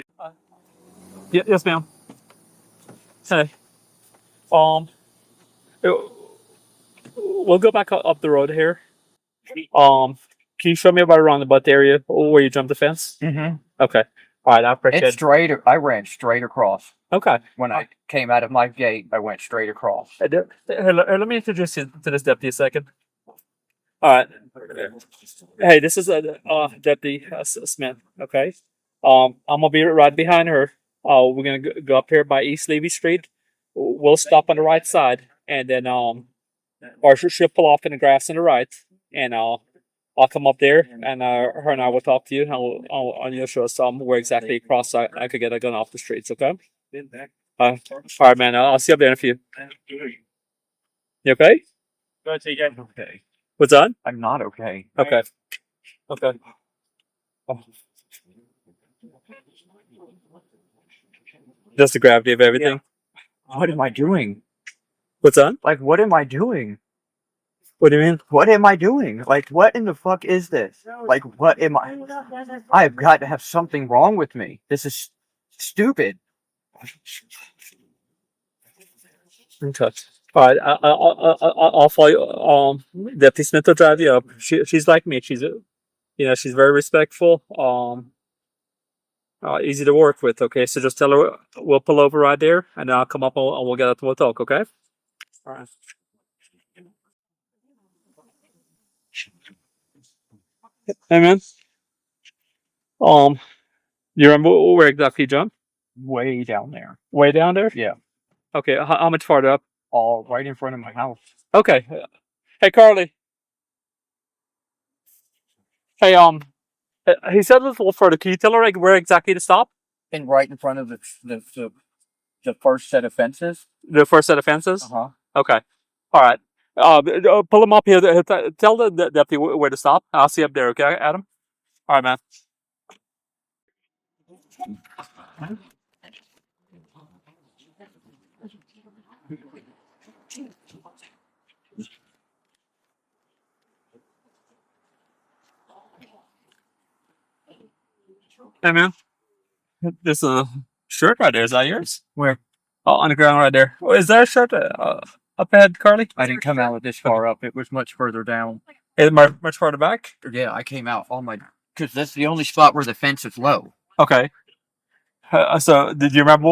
Speaker 7: Yes, ma'am. Hey. We'll go back up the road here. Can you show me about around the butt area where you jumped the fence?
Speaker 1: Mm-hmm.
Speaker 7: Okay. All right, I appreciate
Speaker 1: It's straight. I ran straight across.
Speaker 7: Okay.
Speaker 1: When I came out of my gate, I went straight across.
Speaker 7: Let me introduce you to this deputy a second. All right. Hey, this is Deputy Smith. Okay. I'm gonna be right behind her. We're gonna go up here by East Levy Street. We'll stop on the right side, and then or she'll pull off in the grass on the right, and I'll come up there, and her and I will talk to you, and you'll show us where exactly across I could get a gun off the streets. Okay. All right, man. I'll see you up there in a few. You okay?
Speaker 1: Okay.
Speaker 7: What's on?
Speaker 1: I'm not okay.
Speaker 7: Okay. Okay. Just the gravity of everything.
Speaker 1: What am I doing?
Speaker 7: What's on?
Speaker 1: Like, what am I doing?
Speaker 7: What do you mean?
Speaker 1: What am I doing? Like, what in the fuck is this? Like, what am I? I've got to have something wrong with me. This is stupid.
Speaker 7: Okay. All right. I'll follow you. Deputy Smith will drive you up. She's like me. She's she's very respectful. Easy to work with. Okay. So just tell her we'll pull over right there, and then I'll come up and we'll get up and we'll talk. Okay. All right. Hey man. You remember where exactly you jumped?
Speaker 1: Way down there.
Speaker 7: Way down there?
Speaker 1: Yeah.
Speaker 7: Okay. How much farther up?
Speaker 1: All right in front of my house.
Speaker 7: Okay. Hey Carly. Hey he said a little further. Can you tell her like where exactly to stop?
Speaker 1: And right in front of the first set of fences.
Speaker 7: The first set of fences?
Speaker 1: Uh-huh.
Speaker 7: Okay. All right. Pull them up here. Tell the deputy where to stop. I'll see you up there, okay, Adam? All right, man. Hey, man. This shirt right there, is that yours?
Speaker 1: Where?
Speaker 7: Oh, on the ground right there. Oh, is there a shirt up ahead, Carly?
Speaker 1: I didn't come out this far up. It was much further down.
Speaker 7: Is it much farther back?
Speaker 1: Yeah, I came out on my... Because that's the only spot where the fence is low.
Speaker 7: Okay. So, did you remember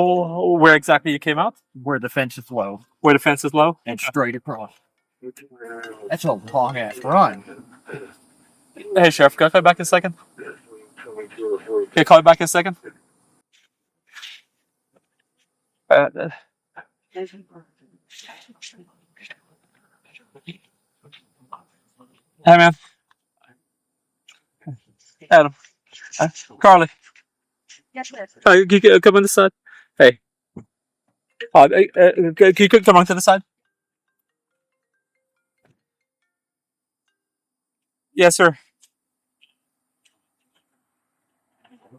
Speaker 7: where exactly you came out?
Speaker 1: Where the fence is low.
Speaker 7: Where the fence is low?
Speaker 1: And straight across. That's a long-ass run.
Speaker 7: Hey, Sheriff, can I call you back in a second? Can I call you back in a second? Hey, man. Adam. Carly.
Speaker 9: Yes, sir.
Speaker 7: Can you come on this side? Hey. Can you come on to the side? Yes, sir.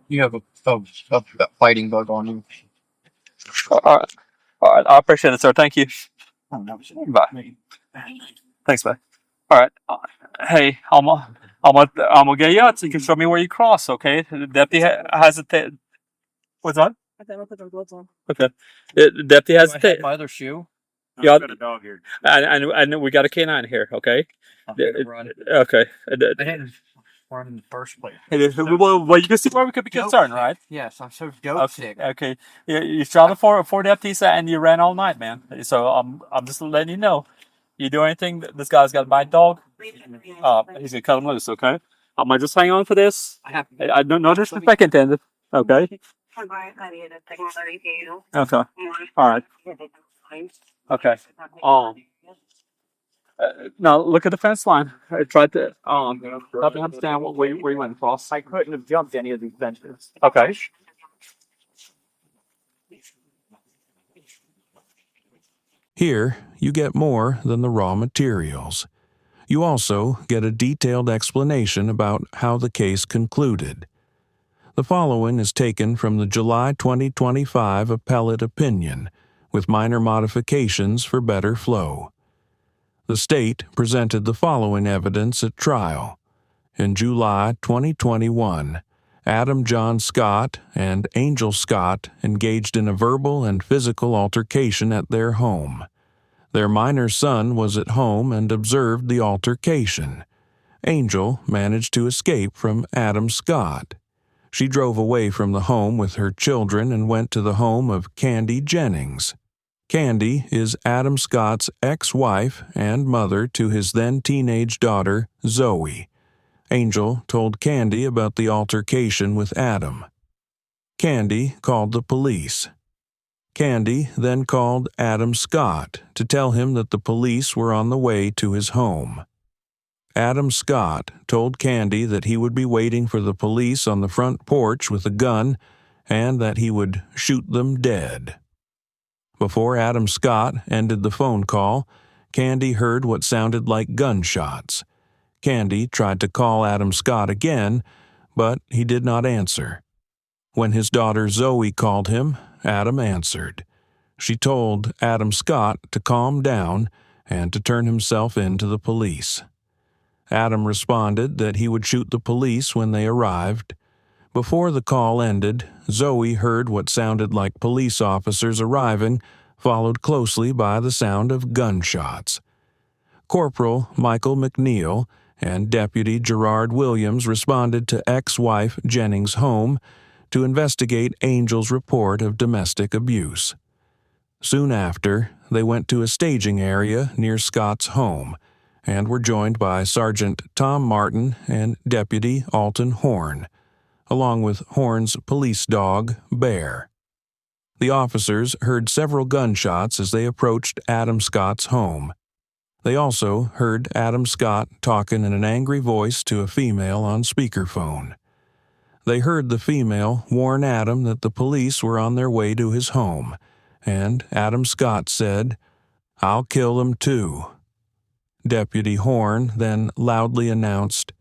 Speaker 1: You have a fighting bug on you.
Speaker 7: All right. I appreciate it, sir. Thank you. Bye. Thanks, bye. All right. Hey, I'm gonna get you out so you can show me where you cross. Okay. The deputy has a What's on?
Speaker 9: I thought I put the gloves on.
Speaker 7: Okay. The deputy has a
Speaker 1: My other shoe.
Speaker 7: Yeah.
Speaker 8: I've got a dog here.
Speaker 7: And we got a canine here. Okay.
Speaker 1: I'm gonna run.
Speaker 7: Okay.
Speaker 1: I didn't run in the first place.
Speaker 7: Well, you can see where we could be concerned, right?
Speaker 1: Yes, I'm so dope sick.
Speaker 7: Okay. You shot four deputies and you ran all night, man. So I'm just letting you know. You do anything, this guy's got a bite dog. He's gonna cut him loose. Okay. I'm gonna just hang on for this. I don't no disrespect intended. Okay. Okay. All right. Okay. Now look at the fence line. I tried to help me understand where you went across.
Speaker 1: I couldn't have jumped any of these fences.
Speaker 7: Okay.
Speaker 10: Here, you get more than the raw materials. You also get a detailed explanation about how the case concluded. The following is taken from the July 2025 appellate opinion, with minor modifications for better flow. The state presented the following evidence at trial. In July 2021, Adam John Scott and Angel Scott engaged in a verbal and physical altercation at their home. Their minor son was at home and observed the altercation. Angel managed to escape from Adam Scott. She drove away from the home with her children and went to the home of Candie Jennings. Candie is Adam Scott's ex-wife and mother to his then teenage daughter, Zoe. Angel told Candie about the altercation with Adam. Candie called the police. Candie then called Adam Scott to tell him that the police were on the way to his home. Adam Scott told Candie that he would be waiting for the police on the front porch with a gun and that he would shoot them dead. Before Adam Scott ended the phone call, Candie heard what sounded like gunshots. Candie tried to call Adam Scott again, but he did not answer. When his daughter Zoe called him, Adam answered. She told Adam Scott to calm down and to turn himself in to the police. Adam responded that he would shoot the police when they arrived. Before the call ended, Zoe heard what sounded like police officers arriving, followed closely by the sound of gunshots. Corporal Michael McNeil and Deputy Gerard Williams responded to ex-wife Jennings' home to investigate Angel's report of domestic abuse. Soon after, they went to a staging area near Scott's home and were joined by Sergeant Tom Martin and Deputy Alton Horn, along with Horn's police dog, Bear. The officers heard several gunshots as they approached Adam Scott's home. They also heard Adam Scott talking in an angry voice to a female on speakerphone. They heard the female warn Adam that the police were on their way to his home, and Adam Scott said, "I'll kill them too." Deputy Horn then loudly announced,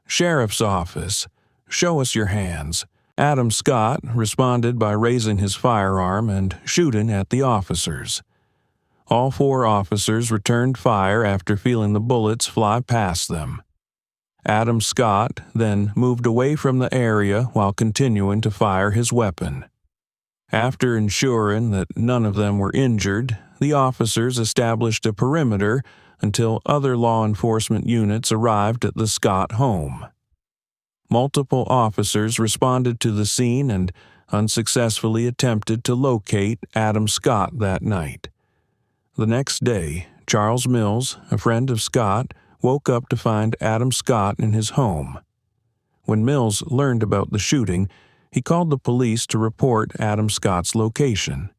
Speaker 10: "Sheriff's office, show us your hands." Adam Scott responded by raising his firearm and shooting at the officers. All 4 officers returned fire after feeling the bullets fly past them. Adam Scott then moved away from the area while continuing to fire his weapon. After ensuring that none of them were injured, the officers established a perimeter until other law enforcement units arrived at the Scott home. Multiple officers responded to the scene and unsuccessfully attempted to locate Adam Scott that night. The next day, Charles Mills, a friend of Scott, woke up to find Adam Scott in his home. When Mills learned about the shooting, he called the police to report Adam Scott's location.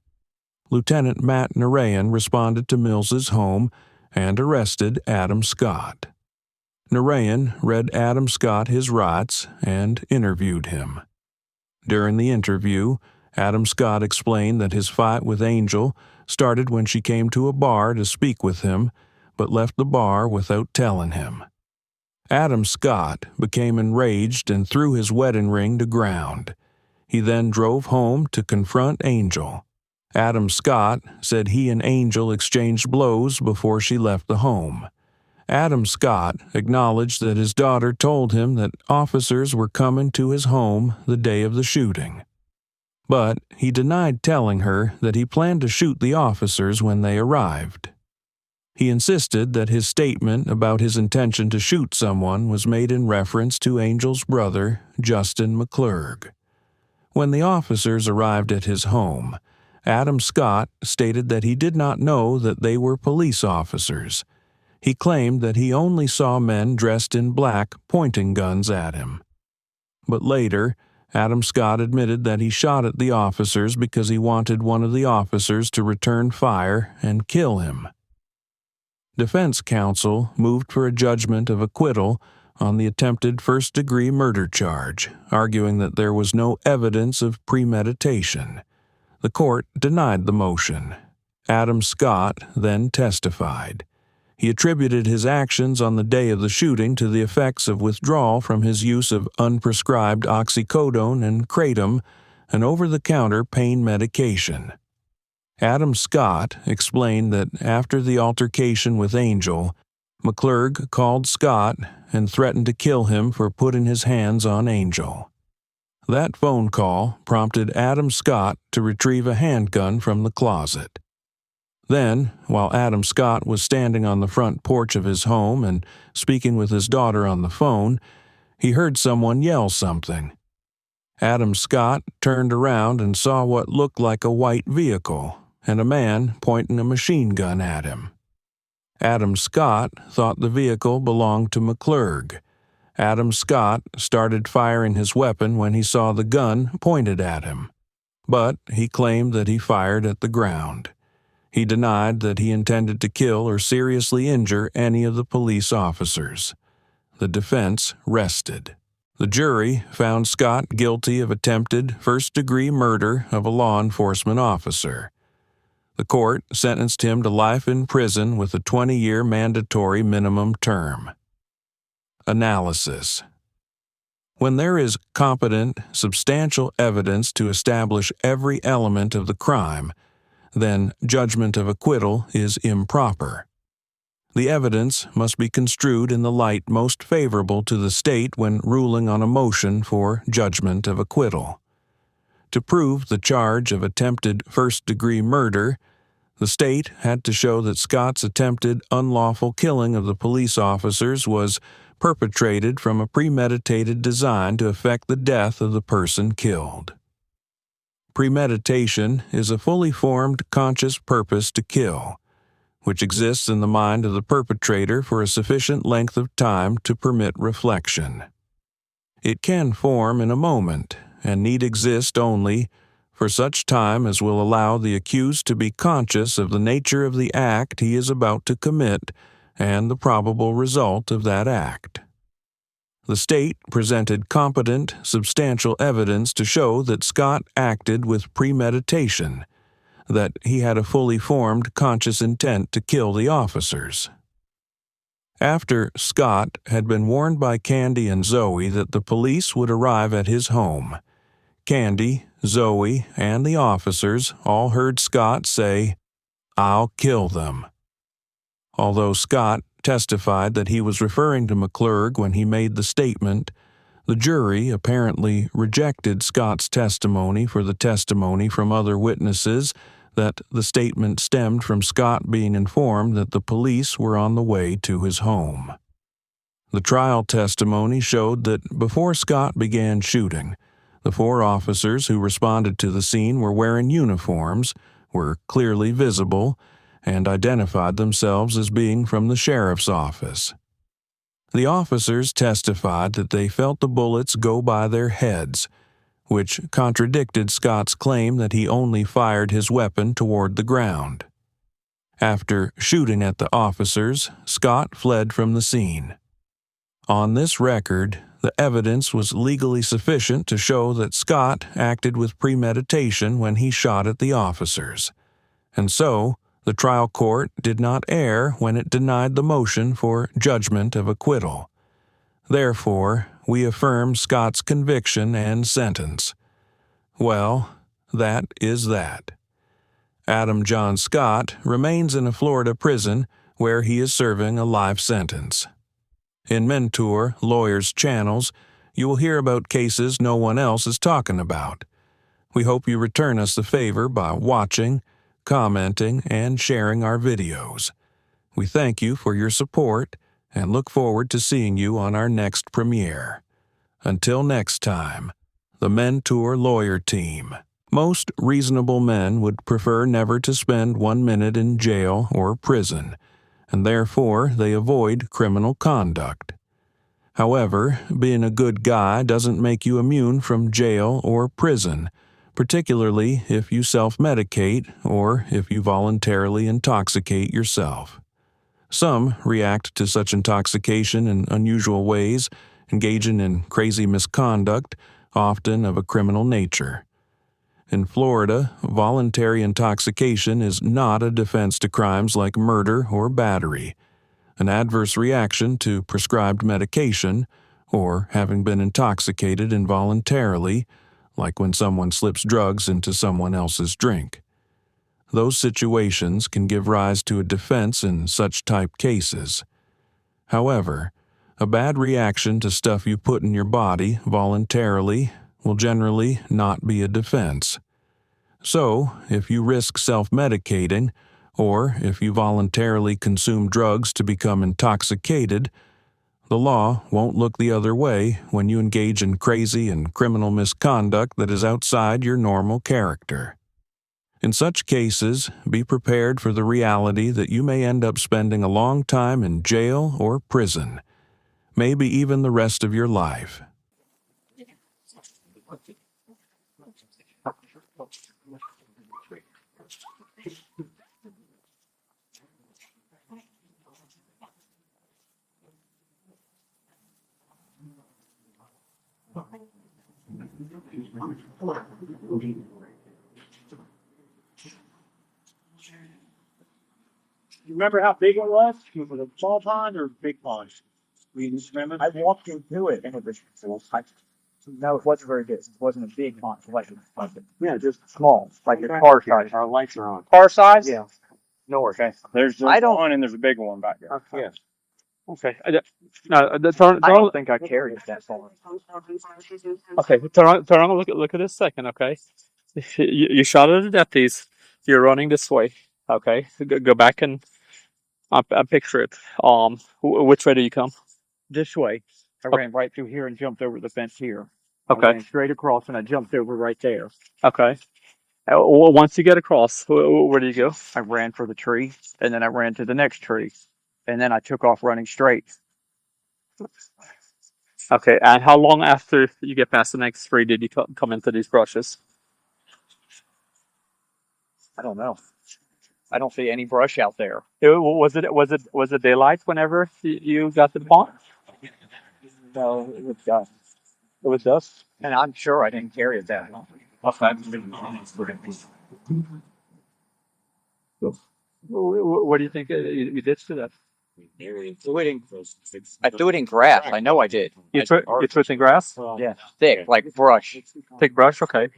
Speaker 10: Lieutenant Matt Narayan responded to Mills's home and arrested Adam Scott. Narayan read Adam Scott his rights and interviewed him. During the interview, Adam Scott explained that his fight with Angel started when she came to a bar to speak with him, but left the bar without telling him. Adam Scott became enraged and threw his wedding ring to ground. He then drove home to confront Angel. Adam Scott said he and Angel exchanged blows before she left the home. Adam Scott acknowledged that his daughter told him that officers were coming to his home the day of the shooting. But he denied telling her that he planned to shoot the officers when they arrived. He insisted that his statement about his intention to shoot someone was made in reference to Angel's brother, Justin McClurg. When the officers arrived at his home, Adam Scott stated that he did not know that they were police officers. He claimed that he only saw men dressed in black pointing guns at him. But later, Adam Scott admitted that he shot at the officers because he wanted one of the officers to return fire and kill him. Defense counsel moved for a judgment of acquittal on the attempted first-degree murder charge, arguing that there was no evidence of premeditation. The court denied the motion. Adam Scott then testified. He attributed his actions on the day of the shooting to the effects of withdrawal from his use of unprescribed oxycodone and kratom, an over-the-counter pain medication. Adam Scott explained that after the altercation with Angel, McClurg called Scott and threatened to kill him for putting his hands on Angel. That phone call prompted Adam Scott to retrieve a handgun from the closet. Then, while Adam Scott was standing on the front porch of his home and speaking with his daughter on the phone, he heard someone yell something. Adam Scott turned around and saw what looked like a white vehicle and a man pointing a machine gun at him. Adam Scott thought the vehicle belonged to McClurg. Adam Scott started firing his weapon when he saw the gun pointed at him, but he claimed that he fired at the ground. He denied that he intended to kill or seriously injure any of the police officers. The defense rested. The jury found Scott guilty of attempted first-degree murder of a law enforcement officer. The court sentenced him to life in prison with a 20-year mandatory minimum term. Analysis. When there is competent, substantial evidence to establish every element of the crime, then judgment of acquittal is improper. The evidence must be construed in the light most favorable to the state when ruling on a motion for judgment of acquittal. To prove the charge of attempted first-degree murder, the state had to show that Scott's attempted unlawful killing of the police officers was perpetrated from a premeditated design to effect the death of the person killed. Premeditation is a fully formed conscious purpose to kill, which exists in the mind of the perpetrator for a sufficient length of time to permit reflection. It can form in a moment and need exist only for such time as will allow the accused to be conscious of the nature of the act he is about to commit and the probable result of that act. The state presented competent, substantial evidence to show that Scott acted with premeditation, that he had a fully formed conscious intent to kill the officers. After Scott had been warned by Candie and Zoe that the police would arrive at his home, Candie, Zoe, and the officers all heard Scott say, "I'll kill them." Although Scott testified that he was referring to McClurg when he made the statement, the jury apparently rejected Scott's testimony for the testimony from other witnesses that the statement stemmed from Scott being informed that the police were on the way to his home. The trial testimony showed that before Scott began shooting, the 4 officers who responded to the scene were wearing uniforms, were clearly visible, and identified themselves as being from the sheriff's office. The officers testified that they felt the bullets go by their heads, which contradicted Scott's claim that he only fired his weapon toward the ground. After shooting at the officers, Scott fled from the scene. On this record, the evidence was legally sufficient to show that Scott acted with premeditation when he shot at the officers, and so the trial court did not err when it denied the motion for judgment of acquittal. Therefore, we affirm Scott's conviction and sentence. Well, that is that. Adam John Scott remains in a Florida prison where he is serving a life sentence. In Mentor Lawyers channels, you will hear about cases no one else is talking about. We hope you return us the favor by watching, commenting, and sharing our videos. We thank you for your support and look forward to seeing you on our next premiere. Until next time, the Mentor Lawyer Team. Most reasonable men would prefer never to spend 1 minute in jail or prison, and therefore they avoid criminal conduct. However, being a good guy doesn't make you immune from jail or prison, particularly if you self-medicate or if you voluntarily intoxicate yourself. Some react to such intoxication in unusual ways, engaging in crazy misconduct, often of a criminal nature. In Florida, voluntary intoxication is not a defense to crimes like murder or battery. An adverse reaction to prescribed medication, or having been intoxicated involuntarily, like when someone slips drugs into someone else's drink. Those situations can give rise to a defense in such type cases. However, a bad reaction to stuff you put in your body voluntarily will generally not be a defense. So, if you risk self-medicating, or if you voluntarily consume drugs to become intoxicated, The law won't look the other way when you engage in crazy and criminal misconduct that is outside your normal character. In such cases, be prepared for the reality that you may end up spending a long time in jail or prison, maybe even the rest of your life.
Speaker 8: You remember how big it was? Was it a small pond or a big pond? You just remember? I walked into it and it was no, it wasn't very big. It wasn't a big pond. Yeah, just small, like a car size. Our lights are on. Car size? Yeah. North. Okay. There's one and there's a bigger one back there. Yeah.
Speaker 7: Okay. I
Speaker 8: don't think I carried it that far.
Speaker 7: Okay, turn on. Look at this second. Okay, you shot it at the deputies. You're running this way. Okay, go back and I picture it. Which way do you come?
Speaker 8: This way. I ran right through here and jumped over the fence here.
Speaker 7: Okay.
Speaker 8: I ran straight across and I jumped over right there.
Speaker 7: Okay. Once you get across, where do you go?
Speaker 8: I ran for the tree and then I ran to the next tree and then I took off running straight.
Speaker 7: Okay, and how long after you get past the next tree did you come into these brushes?
Speaker 8: I don't know. I don't see any brush out there.
Speaker 7: Was it daylight whenever you got to the pond?
Speaker 8: No, it was dusk.
Speaker 7: It was dusk.
Speaker 8: And I'm sure I didn't carry it that long.
Speaker 7: Okay. What do you think you did to that?
Speaker 8: I threw it in grass. I know I did.
Speaker 7: You threw it in grass?
Speaker 8: Yeah, thick, like brush.
Speaker 7: Thick brush? Okay.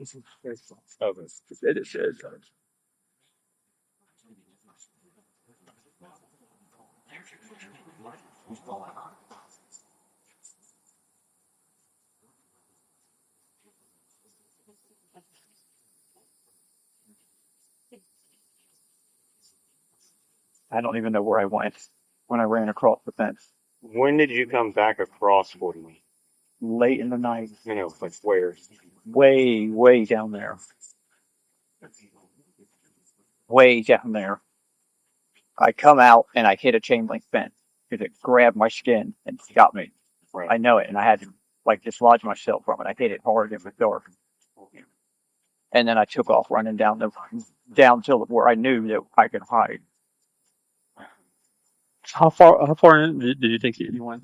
Speaker 8: I don't even know where I went when I ran across the fence.
Speaker 11: When did you come back across 41?
Speaker 8: Late in the night.
Speaker 11: You know, like where?
Speaker 8: Way, way down there. Way down there. I come out and I hit a chain link fence because it grabbed my skin and got me.
Speaker 11: Right.
Speaker 8: I know it, and I had to like dislodge myself from it. I hit it hard in the dark. And then I took off running down to where I knew that I could hide.
Speaker 7: How far in did you think you went?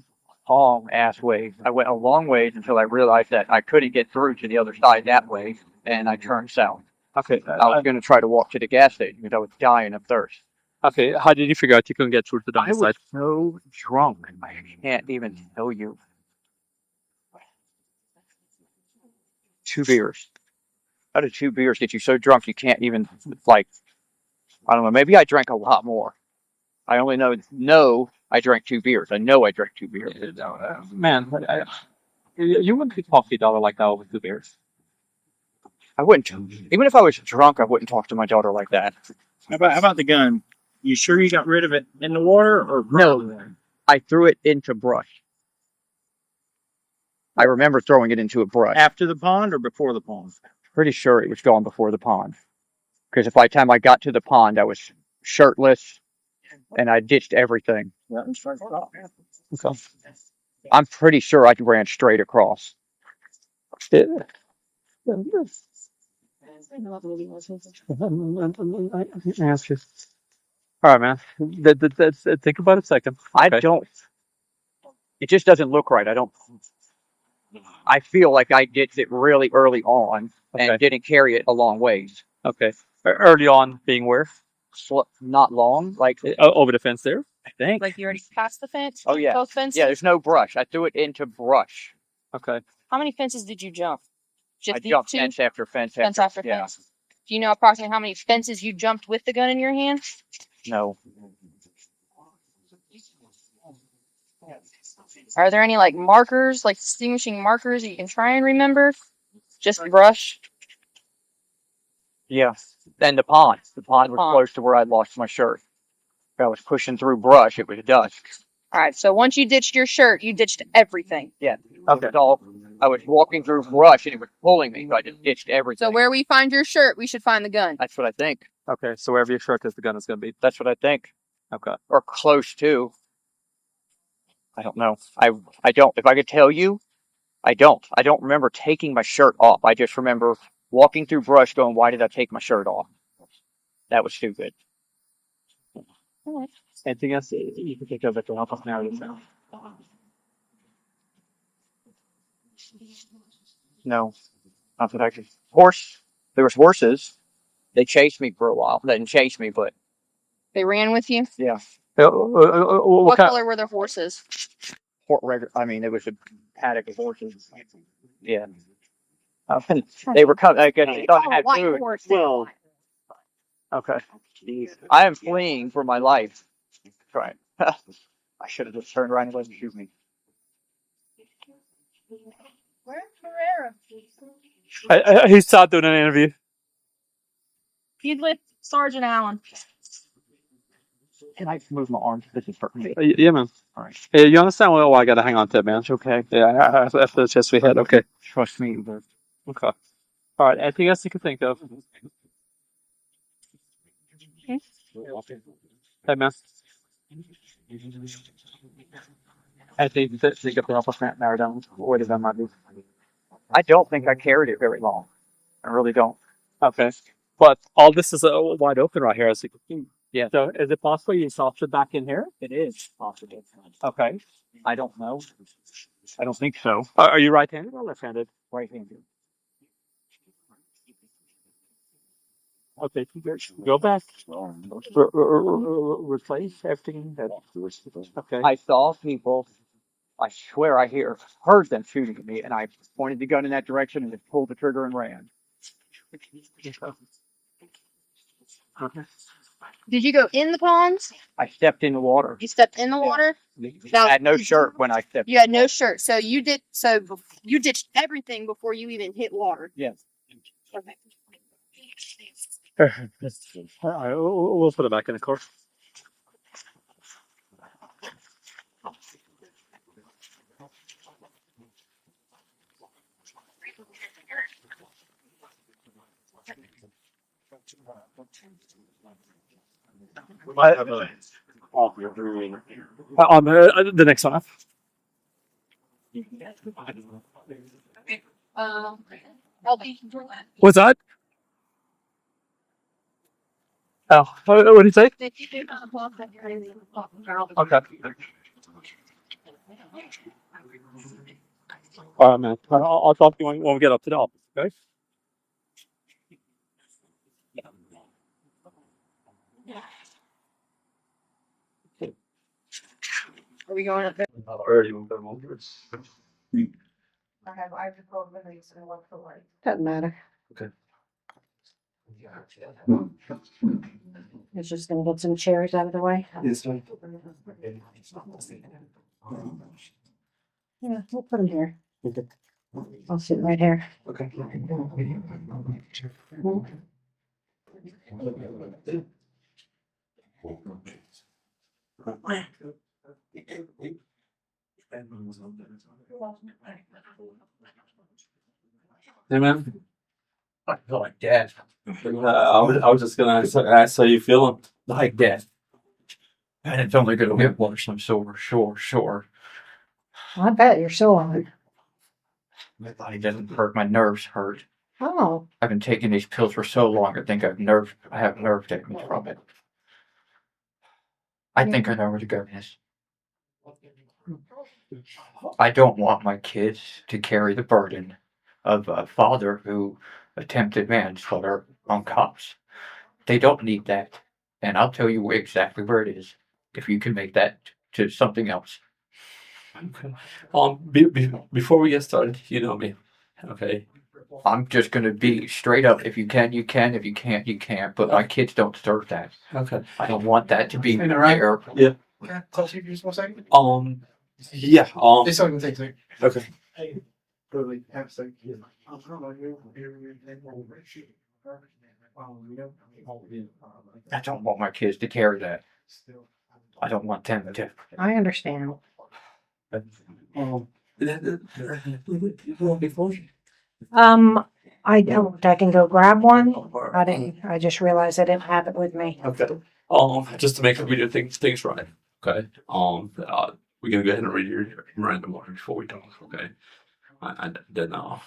Speaker 8: Long ass ways. I went a long ways until I realized that I couldn't get through to the other side that way, and I turned south.
Speaker 7: Okay.
Speaker 8: I was going to try to walk to the gas station because I was dying of thirst.
Speaker 7: Okay. How did you figure out you couldn't get through to the other
Speaker 8: I
Speaker 7: side?
Speaker 8: was so drunk. I can't even tell you. 2 beers. Out of 2 beers get you so drunk you can't even, like, I don't know, maybe I drank a lot more. I only know I drank 2 beers. I know I drank 2 beers.
Speaker 7: Man, you wouldn't be talking to your daughter like that over 2 beers.
Speaker 8: I wouldn't, even if I was drunk, I wouldn't talk to my daughter like that.
Speaker 11: How about the gun? You sure you got rid of it in the water or
Speaker 8: No, I threw it into brush. I remember throwing it into a brush.
Speaker 11: after the pond or before the pond?
Speaker 8: Pretty sure it was gone before the pond. Because by the time I got to the pond, I was shirtless and I ditched everything.
Speaker 7: Okay.
Speaker 8: I'm pretty sure I ran straight across.
Speaker 7: All right, man. Think about it a second.
Speaker 8: I
Speaker 7: Okay.
Speaker 8: don't. It just doesn't look right. I feel like I ditched it really early on and
Speaker 7: Okay.
Speaker 8: didn't carry it a long ways.
Speaker 7: Okay. Early on, being where?
Speaker 8: Not long, like
Speaker 7: Over the fence there.
Speaker 8: I think.
Speaker 9: Like you already passed the fence?
Speaker 8: Oh, yeah.
Speaker 9: Both fences?
Speaker 8: Yeah, there's no brush. I threw it into brush.
Speaker 7: Okay.
Speaker 9: How many fences did you jump? Just
Speaker 8: I
Speaker 9: these
Speaker 8: jumped
Speaker 9: 2?
Speaker 8: fence after fence
Speaker 9: Fence after
Speaker 8: yeah.
Speaker 9: fence. Do you know approximately how many fences you jumped with the gun in your hand?
Speaker 8: No.
Speaker 9: Are there any like markers, like distinguishing markers that you can try and remember? Just brush.
Speaker 8: Yeah. Then the pond. The pond was
Speaker 9: Pond.
Speaker 8: close to where I lost my shirt. If I was pushing through brush, it was dusk.
Speaker 9: All right. So once you ditched your shirt, you ditched everything.
Speaker 1: Yeah. Okay. So I was walking through brush and it was pulling me, so I just ditched everything.
Speaker 9: So where we find your shirt, we should find the gun.
Speaker 1: That's what I think.
Speaker 7: Okay, so wherever your shirt is, the gun is going to be.
Speaker 1: That's what I think.
Speaker 7: Okay.
Speaker 1: Or close to. I don't know. I don't. If I could tell you, I don't. I don't remember taking my shirt off. I just remember walking through brush going, why did I take my shirt off? That was stupid.
Speaker 7: Anything else you can think of that will help us narrow this down?
Speaker 1: No. Not that I could. Horse. There was horses. They chased me for a while. They didn't chase me, but
Speaker 9: They ran with you.
Speaker 1: yeah.
Speaker 9: What color were their horses?
Speaker 1: I mean, it was a paddock of horses. Yeah. They were coming. I guess they thought I had
Speaker 9: white
Speaker 1: food.
Speaker 9: horse.
Speaker 1: Well, okay. I am fleeing for my life. Right. I should have just turned around and let him shoot me.
Speaker 9: Where's Ferreira?
Speaker 7: He's not doing an interview.
Speaker 9: He's with Sergeant Allen.
Speaker 1: Can I move my arm? This is hurting me.
Speaker 7: Yeah, man.
Speaker 1: All right.
Speaker 7: Yeah, you understand why I got to hang on to it, man. It's okay. Yeah, after the test we had. Okay.
Speaker 1: Trust me. But
Speaker 7: Okay. All right. Anything else you can think of? Hey, man.
Speaker 1: I think that they could help us narrow down what it might be. I don't think I carried it very long. I really don't.
Speaker 7: Okay. But all this is wide open right here, as you can see.
Speaker 1: Yeah.
Speaker 7: So is it possible you soft it back in here?
Speaker 1: It is possible.
Speaker 7: Okay.
Speaker 1: I don't know. I don't think so.
Speaker 7: Are you right-handed or left-handed?
Speaker 1: Right-handed.
Speaker 7: Okay. Go back. Replace everything that. Okay.
Speaker 1: I saw people. I swear I heard them shooting at me, and I pointed the gun in that direction and just pulled the trigger and ran.
Speaker 7: Okay.
Speaker 9: Did you go in the ponds?
Speaker 1: I stepped in the water.
Speaker 9: You stepped in the water.
Speaker 1: I had no shirt when I stepped.
Speaker 9: You had no shirt, so you did. So you ditched everything before you even hit water.
Speaker 1: Yes.
Speaker 9: Okay.
Speaker 7: All right, we'll put it back in the car. On the next one.
Speaker 9: LB.
Speaker 7: What's that? Oh, what did you say? Okay. All right, man. I'll talk to you when we get up to the office, okay?
Speaker 9: Are we going up there?
Speaker 5: Doesn't matter.
Speaker 2: Okay.
Speaker 5: It's just gonna get some chairs out of the way. Yeah, we'll put them here. I'll sit right here.
Speaker 2: Okay. Hey, man.
Speaker 4: I feel like death.
Speaker 2: I was just gonna ask how you feeling.
Speaker 4: Like death. And it's only gonna get worse, I'm sure.
Speaker 5: I bet you're so on.
Speaker 4: My body doesn't hurt, my nerves hurt.
Speaker 5: Oh,
Speaker 4: I've been taking these pills for so long, I think I have nerve damage from it. I think I know where to go next. I don't want my kids to carry the burden of a father who attempted manslaughter on cops. They don't need that. And I'll tell you exactly where it is if you can make that to something else.
Speaker 2: Okay. Before we get started, you know me. Okay.
Speaker 4: I'm just going to be straight up. If you can, you can. If you can't, you can't. But my kids don't deserve that.
Speaker 2: Okay.
Speaker 4: I don't want that to be there.
Speaker 2: Yeah.
Speaker 12: Can I talk to you just 1 second?
Speaker 2: Yeah.
Speaker 12: This one can take a second.
Speaker 2: Okay.
Speaker 12: Hey, really, have a second.
Speaker 4: I don't want my kids to carry that. I don't want them to.
Speaker 5: I understand. I don't. I can go grab one. I just realized I didn't have it with me.
Speaker 2: Okay. Just to make sure we do things right. Okay. We're gonna go ahead and read your random order before we talk. Okay. I didn't know.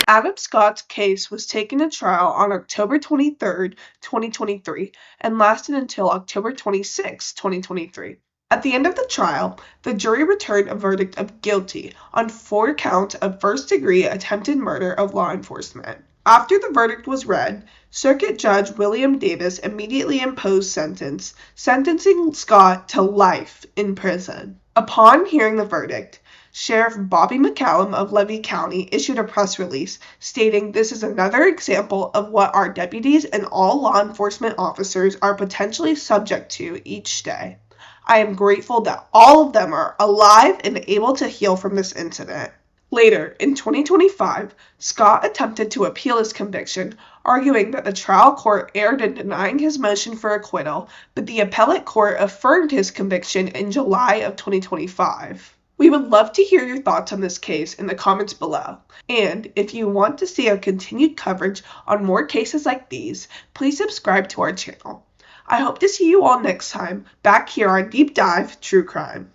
Speaker 3: Adam Scott's case was taken to trial on October 23rd, 2023, and lasted until October 26, 2023. At the end of the trial, the jury returned a verdict of guilty on 4 counts of first-degree attempted murder of law enforcement. After the verdict was read, Circuit Judge William Davis immediately imposed sentence, sentencing Scott to life in prison. Upon hearing the verdict, Sheriff Bobby McCallum of Levy County issued a press release stating this is another example of what our deputies and all law enforcement officers are potentially subject to each day. I am grateful that all of them are alive and able to heal from this incident. Later, in 2025, Scott attempted to appeal his conviction, arguing that the trial court erred in denying his motion for acquittal, but the appellate court affirmed his conviction in July of 2025. We would love to hear your thoughts on this case in the comments below. And if you want to see a continued coverage on more cases like these, please subscribe to our channel. I hope to see you all next time back here on Deep Dive True Crime.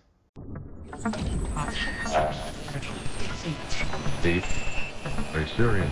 Speaker 13: Are you serious?